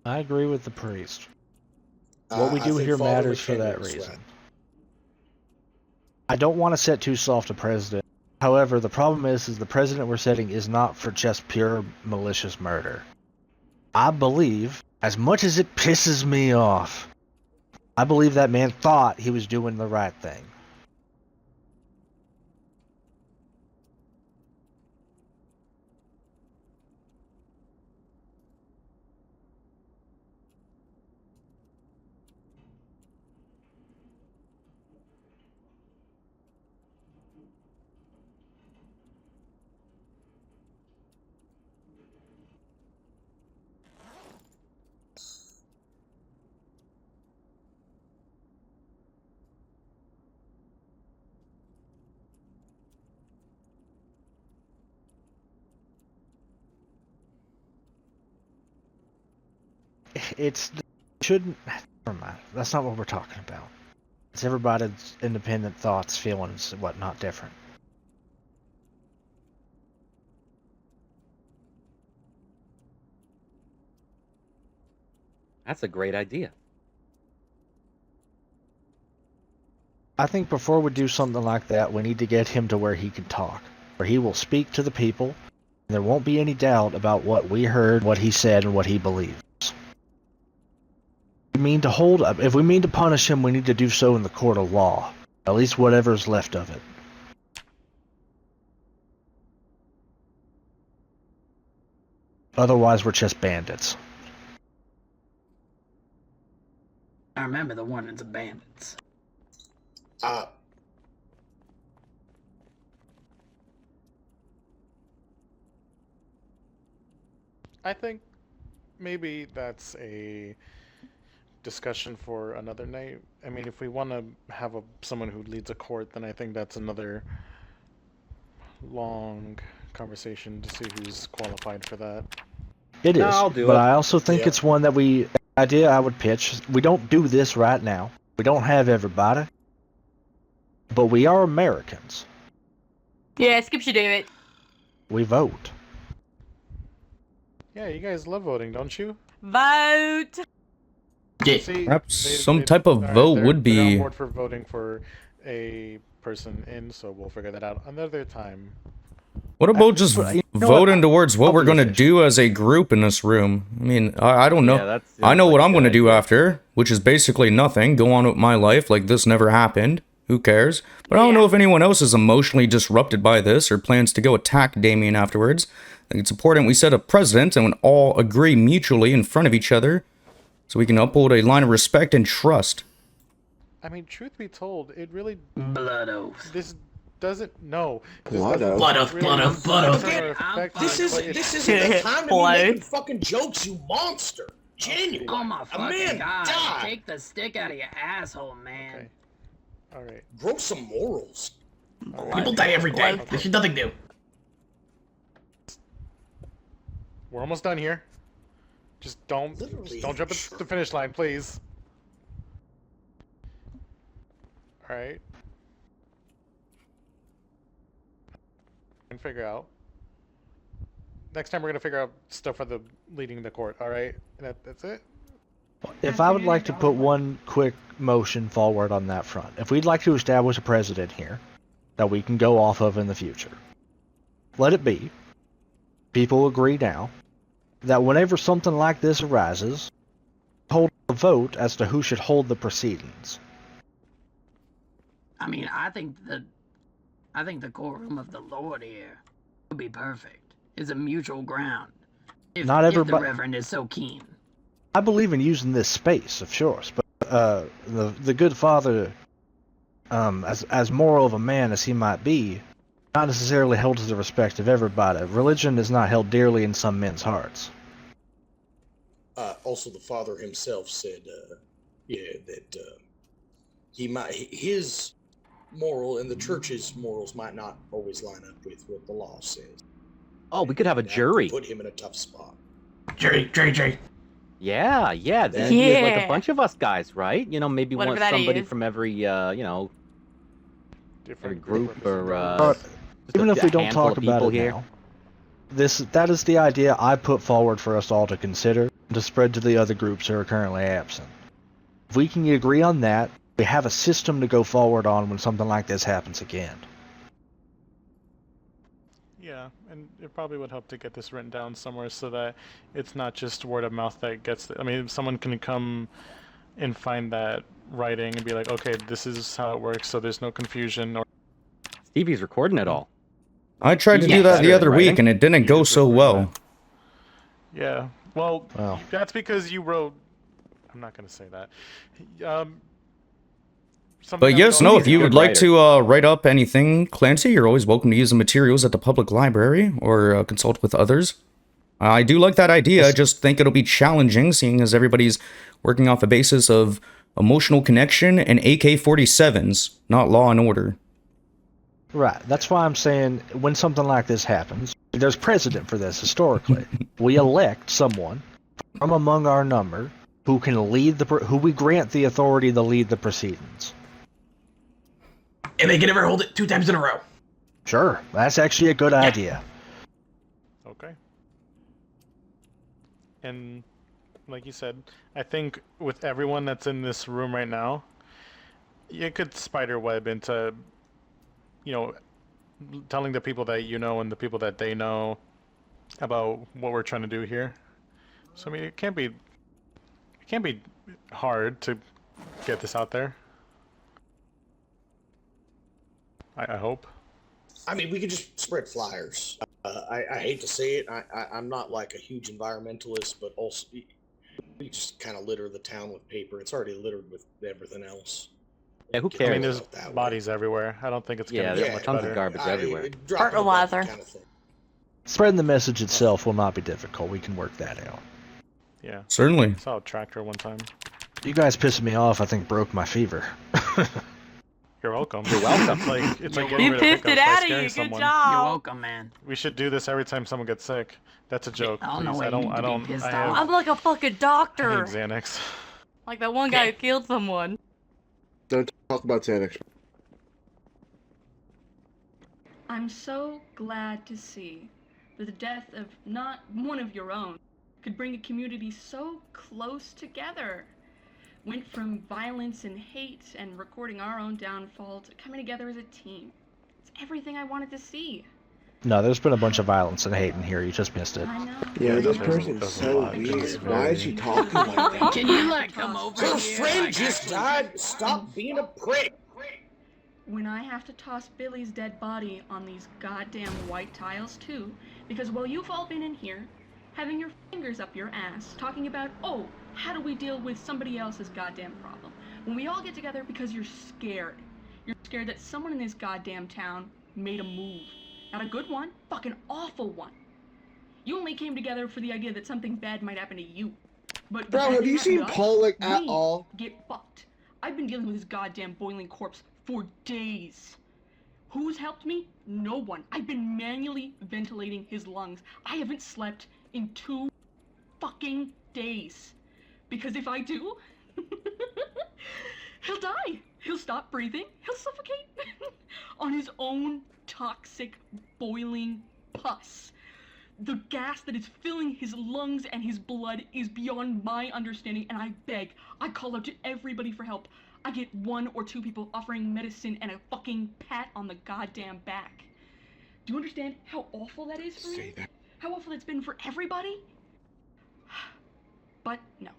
I agree with the priest. What we I do think here Father matters for McHenry that is reason. right. I don't want to set too soft a precedent. However, the problem is the precedent we're setting is not for just pure malicious murder. I believe, as much as it pisses me off, I believe that man thought he was doing the right thing. Shouldn't. Never mind. That's not what we're talking about. It's everybody's independent thoughts, feelings, and whatnot different. That's a great idea. I think before we do something like that, we need to get him to where he can talk, where he will speak to the people, and there won't be any doubt about what we heard, what he said, and what he believes. If we mean to punish him, we need to do so in the court of law, at least whatever's left of it. Otherwise, we're just bandits. I remember the warnings of bandits. I think maybe that's a discussion for another night. I mean, if we want to have someone who leads a court, then I think that's another long conversation to see who's qualified for that. It is, I'll do but it. I also think it's one that idea I would pitch. We don't do this right now. We don't have everybody, but we are Americans. Yeah, Skip should do it. We vote. Yeah, you guys love voting, don't you? Vote. Yeah. See, Perhaps some type of alright, vote they're- would they're on be. board for voting for a person in, so we'll figure that out another time. What about just But you know voting what? towards what I'll we're be gonna official. do as a group in this room? I mean, I don't know. Yeah, that I seems know like what a I'm good gonna do idea. after, which is basically nothing. Go on with my life like this never happened. Who cares? But I don't know if anyone else is emotionally disrupted by this or plans to go attack Damien afterwards. I think it's important we set a precedent and all agree mutually in front of each other so we can uphold a line of respect and trust. I mean, truth be told, it really Blood oath. this doesn't Blood oath. Blood oath, blood oath, blood oath. This isn't the time to be Blood. making fucking jokes, you monster. Genuine. Oh my A fucking man god. died. Take the stick out of your asshole, man. Okay. All right. Grow some morals. People die every day. This is nothing new. We're almost done here. Just don't jump at the finish line, please. All right. And figure out. Next time we're gonna figure out stuff for the leading the court. All right. That's it. If I would like to put one quick motion forward on that front, if we'd like to establish a precedent here that we can go off of in the future, let it be. People agree now that whenever something like this arises, hold a vote as to who should hold the proceedings. I mean, I think the courtroom of the Lord here would be perfect. It's a mutual ground. If the Reverend is so keen. I believe in using this space, of course, but the good father, as moral of a man as he might be, not necessarily held to the respect of everybody. Religion is not held dearly in some men's hearts. Also, the father himself said, that his moral and the church's morals might not always line up with what the law says. Oh, we could have a jury. Put him in a tough spot. Jury. Yeah. Then Yeah. like a bunch of us guys, right? You know, maybe Whatever want that somebody is. from every, every Different group or But just even a if we don't handful talk of about people it here. now, that is the idea I put forward for us all to consider and to spread to the other groups who are currently absent. If we can agree on that, we have a system to go forward on when something like this happens again. Yeah, and it probably would help to get this written down somewhere so that it's not just word of mouth that gets. I mean, someone can come and find that writing and be like, okay, this is how it works, so there's no confusion. Or Stevie's recording it all. I tried to Yeah, do that the better other than week writing. and it didn't go so well. yeah, well, Well. that's because you wrote. I'm not gonna say that. Something But that yes, we no, don't if need you to would do. like to write up anything, Clancy, you're always welcome to use the materials at the public library or consult with others. I do like that idea. I just think it'll be challenging, seeing as everybody's working off a basis of emotional connection and AK-47s, not law and order. Right. That's why I'm saying when something like this happens, there's precedent for this historically. We elect someone from among our number who can lead who we grant the authority to lead the proceedings. And they can never hold it 2 times in a row. Sure, that's actually a good idea. Okay. And like you said, I think with everyone that's in this room right now, you could spiderweb into, telling the people that you know and the people that they know about what we're trying to do here. So I mean, it can't be hard to get this out there. I hope. I mean, we could just spread flyers. I hate to say it. I'm not like a huge environmentalist, but also we just kind of litter the town with paper. It's already littered with everything else. Yeah, who I cares? mean, there's bodies everywhere. I don't think it's gonna there's get much tons better. of garbage everywhere. Fertilizer. Kind of thing. Spreading the message itself will not be difficult. We can work that out. Yeah. Certainly. I saw a tractor one time. You guys pissing me off, I think, broke my fever. You're welcome. You're welcome. It's like getting You rid of pissed hiccups it by out of scaring you. Good someone. You're job. welcome, man. We should do this every time someone gets sick. That's a joke. I don't know please. why I you don't. need I to be don't. pissed I have. off. I'm like a fucking I need doctor. Xanax. Like that one guy who killed someone. Don't talk about Xanax. I'm so glad to see that the death of not one of your own, could bring a community so close together. Went from violence and hate and recording our own downfall to coming together as a team. It's everything I wanted to see. No, there's been a bunch of violence and hate in here. You just missed it. I know. Yeah, this person's so weird. Why is she talking like that? Can you like come over Her here? friend Like, just died. Stop being a prick. When I have to toss Billy's dead body on these goddamn white tiles too, because while you've all been in here, having your fingers up your ass, talking about, oh, how do we deal with somebody else's goddamn problem? When we all get together because you're scared. You're scared that someone in this goddamn town made a move. Not a good one, fucking awful one. You only came together for the idea that something bad might happen to you. But Bro, have you seen Pollock at all? Get fucked. I've been dealing with this goddamn boiling corpse for days. Who's helped me? No one. I've been manually ventilating his lungs. I haven't slept in 2 fucking days. Because if I do, he'll die. He'll stop breathing. He'll suffocate on his own toxic, boiling pus. The gas that is filling his lungs and his blood is beyond my understanding, and I beg, I call out to everybody for help. I get 1 or 2 people offering medicine and a fucking pat on the goddamn back. Do you understand how awful that is for me? How awful it's been for everybody? But no.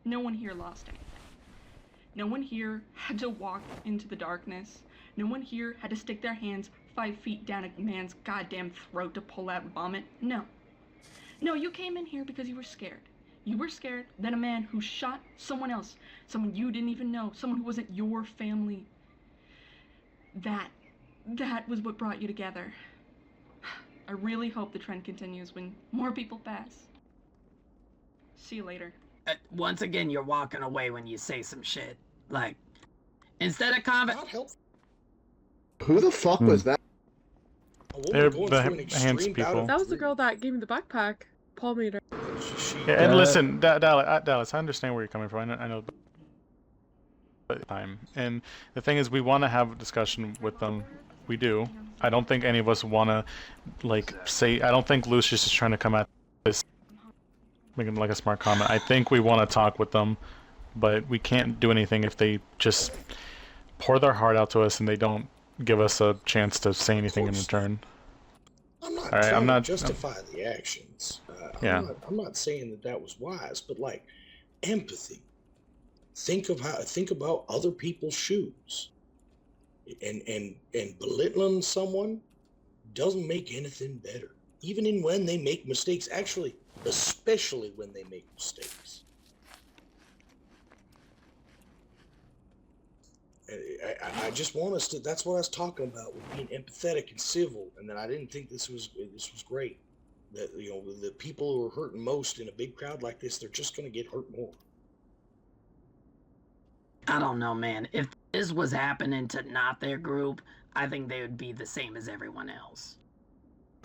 No one here lost anything. No one here had to walk into the darkness. No one here had to stick their hands 5 feet down a man's goddamn throat to pull out vomit. No. No, you came in here because you were scared. You were scared that a man who shot someone else, someone you didn't even know, someone who wasn't your family, that was what brought you together. I really hope the trend continues when more people pass. See you later. Once again, you're walking away when you say some shit. Like, instead of comment. Who the fuck was that? They're the hands people. That was the girl that gave me the backpack. Paul made her. Yeah, and listen, Dallas, I understand where you're coming from. I know. Time, and the thing is, we want to have a discussion with them. We do. I don't think any of us want to, like, say. I don't think Lucius is trying to come at this, making like a smart comment. I think we want to talk with them, but we can't do anything if they just pour their heart out to us and they don't give us a chance to say anything in return. I'm not trying to justify the actions. Yeah. I'm not saying that was wise, but like empathy. Think about other people's shoes, and belittling someone doesn't make anything better. Even when they make mistakes, actually, especially when they make mistakes. I just want us to. That's what I was talking about with being empathetic and civil, and then I didn't think this was great. That the people who are hurting most in a big crowd like this, they're just going to get hurt more. I don't know, man. If this was happening to not their group, I think they would be the same as everyone else.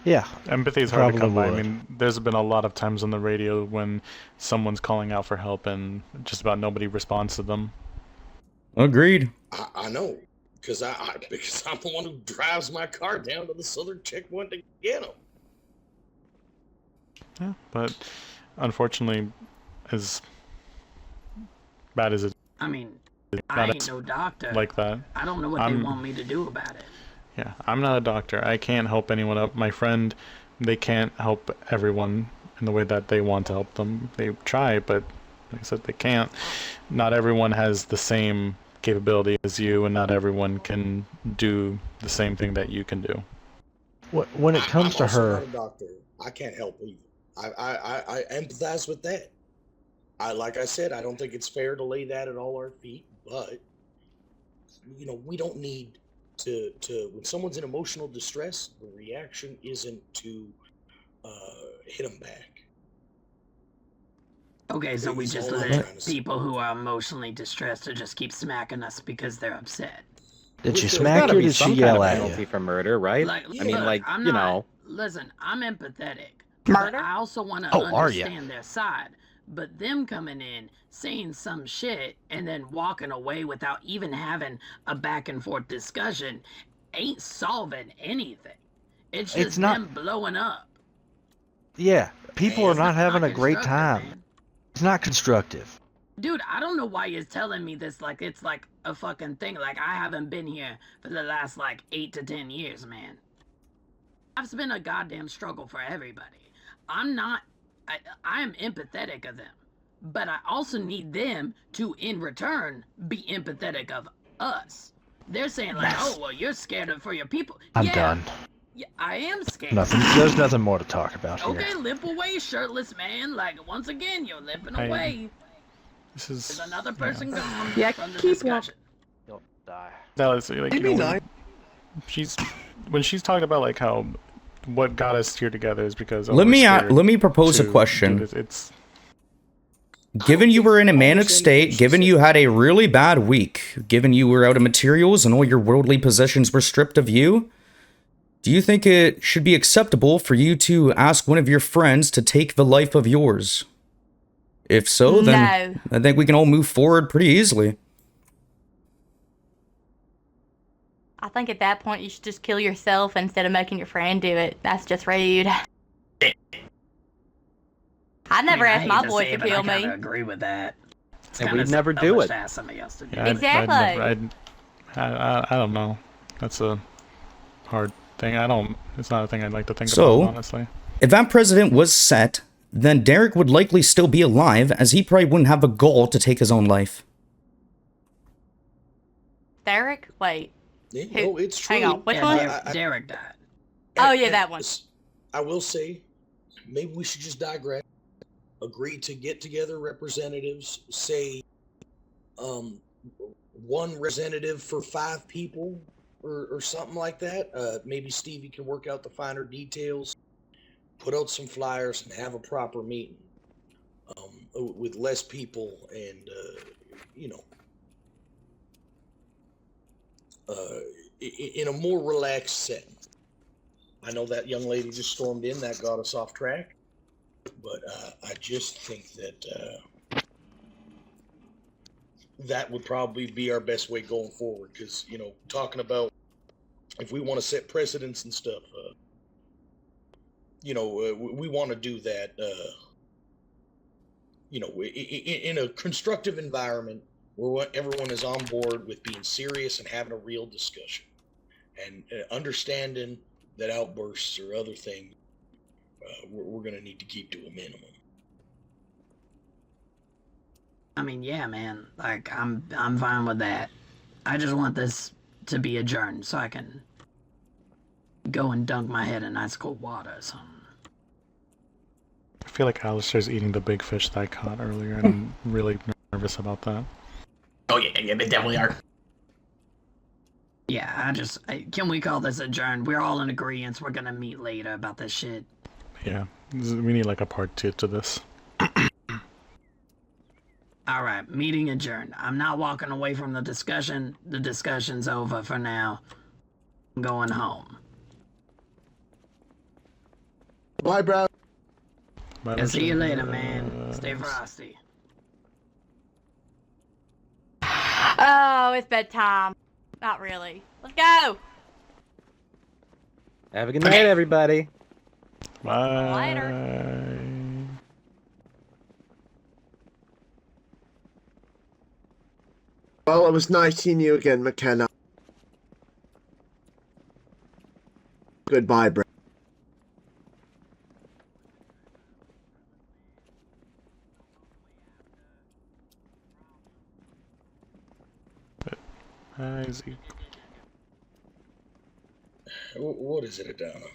Yeah. Empathy is hard to come by. I would. mean, there's been a lot of times on the radio when someone's calling out for help and just about nobody responds to them. Agreed. I know, because I'm the one who drives my car down to the southern checkpoint to get them. Yeah, but unfortunately, as bad as it, I mean, I ain't no doctor. Like that. I don't know what they want me to do about it. Yeah, I'm not a doctor. I can't help anyone up. My friend, they can't help everyone in the way that they want to help them. They try, but like I said, they can't. Not everyone has the same capability as you, and not everyone can do the same thing that you can do. When it comes to her, I'm not a doctor. I can't help either. I empathize with that. Like I said, I don't think it's fair to lay that at all our feet, but we don't need to when someone's in emotional distress, the reaction isn't to hit them back. Okay, so we just let people who are emotionally distressed to just keep smacking us because they're upset. Did she smack you or did she yell at you? Penalty for murder, right? I mean, like, I'm you not, know. Listen, I'm empathetic. Murder? But I also want to Oh, are ya? understand their side. But them coming in, saying some shit, and then walking away without even having a back and forth discussion ain't solving anything. It's just them blowing up. Yeah, people are not having a great constructive, time. man. It's not constructive. Dude, I don't know why you're telling me this like it's like a fucking thing. Like, I haven't been here for the last like 8 to 10 years, man. It's been a goddamn struggle for everybody. I am empathetic of them, but I also need them to, in return, be empathetic of us. They're saying like, oh, well, you're scared for your people. I'm done. Yeah, I am scared. There's nothing more to talk about here. Okay, limp away, shirtless man. Like, once again, you're limping away. There's another person gone from the discussion. Don't die. No, it's like, you know, when she's talking about like how what got us here together is because let me propose a question. Given you were in a manic state, given you had a really bad week, given you were out of materials and all your worldly possessions were stripped of you, do you think it should be acceptable for you to ask one of your friends to take the life of yours? If so, then I think we can all move forward pretty easily. I think at that point you should just kill yourself instead of making your friend do it. That's just rude. I never asked my boy to kill me. I agree with that. And we'd never do it. Yeah, Exactly. I don't know. That's a hard thing. It's not a thing I'd like to think about, honestly. If that president was set, then Derek would likely still be alive, as he probably wouldn't have the gall to take his own life. Derek? Wait. No, it's true. Hang on. Which one? Derek died. Oh, yeah, that one. I will say, maybe we should just digress. Agree to get together representatives, say one representative for 5 people or something like that. Maybe Stevie can work out the finer details, put out some flyers, and have a proper meeting with less people and, in a more relaxed setting. I know that young lady just stormed in, that got us off track. But I just think that that would probably be our best way going forward. Because, talking about if we want to set precedents and stuff, we want to do that, in a constructive environment where everyone is on board with being serious and having a real discussion. And understanding that outbursts or other things, we're going to need to keep to a minimum. I mean, yeah, man. Like, I'm fine with that. I just want this to be adjourned so I can go and dunk my head in ice cold water or something. I feel like Alistair's eating the big fish that I caught earlier, and I'm really nervous about that. Oh yeah, they definitely are. Yeah, can we call this adjourned? We're all in agreement. We're gonna meet later about this shit. Yeah, we need like a part 2 to this. Alright, meeting adjourned. I'm not walking away from the discussion. The discussion's over for now. I'm going home. Bye, bro. I'll see you later, man. Stay frosty. Oh, it's bedtime. Not really. Let's go. Have a good night, everybody. Bye. Later. Well, it was nice seeing you again, McKenna. Goodbye, bro. Hi, Zeke. What is it, Adana?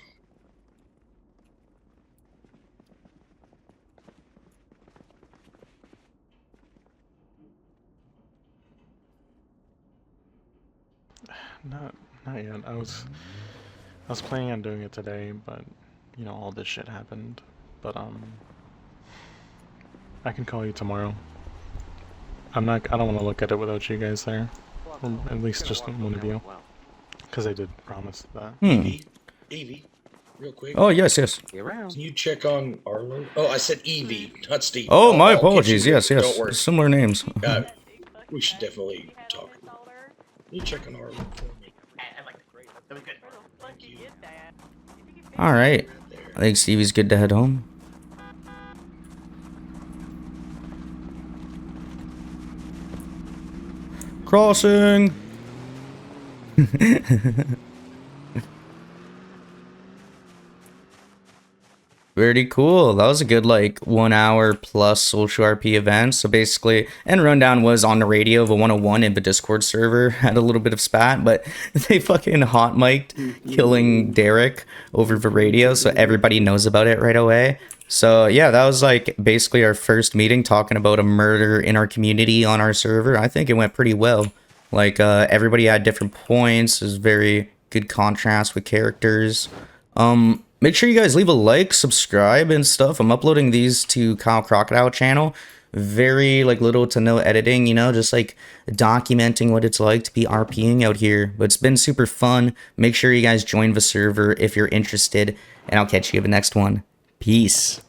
Not yet. I was planning on doing it today, but all this shit happened. But I can call you tomorrow. I don't want to look at it without you guys there, or at least just one of you, because I did promise that. Evie, real quick. Oh yes. Can you check on Arlo? Oh, I said Evie, not Steve. Oh, my apologies. Yes. Don't worry. Similar names. We should definitely talk. You check on Arlo for me. That was good. All right. I think Stevie's good to head home. Crossing! Very cool. That was a good, like, 1 hour plus social RP event. So basically, and Rundown was on the radio of a 101 in the Discord server. Had a little bit of spat, but they fucking hot mic'd killing Derek over the radio, so everybody knows about it right away. So yeah, that was like basically our first meeting talking about a murder in our community on our server. I think it went pretty well. Like, everybody had different points. It was very good contrast with characters. Make sure you guys leave a like, subscribe, and stuff. I'm uploading these to Kyle Crocodile channel. Very, like, little to no editing, you know, just, like, documenting what it's like to be RPing out here. But it's been super fun. Make sure you guys join the server if you're interested, and I'll catch you in the next one. Peace.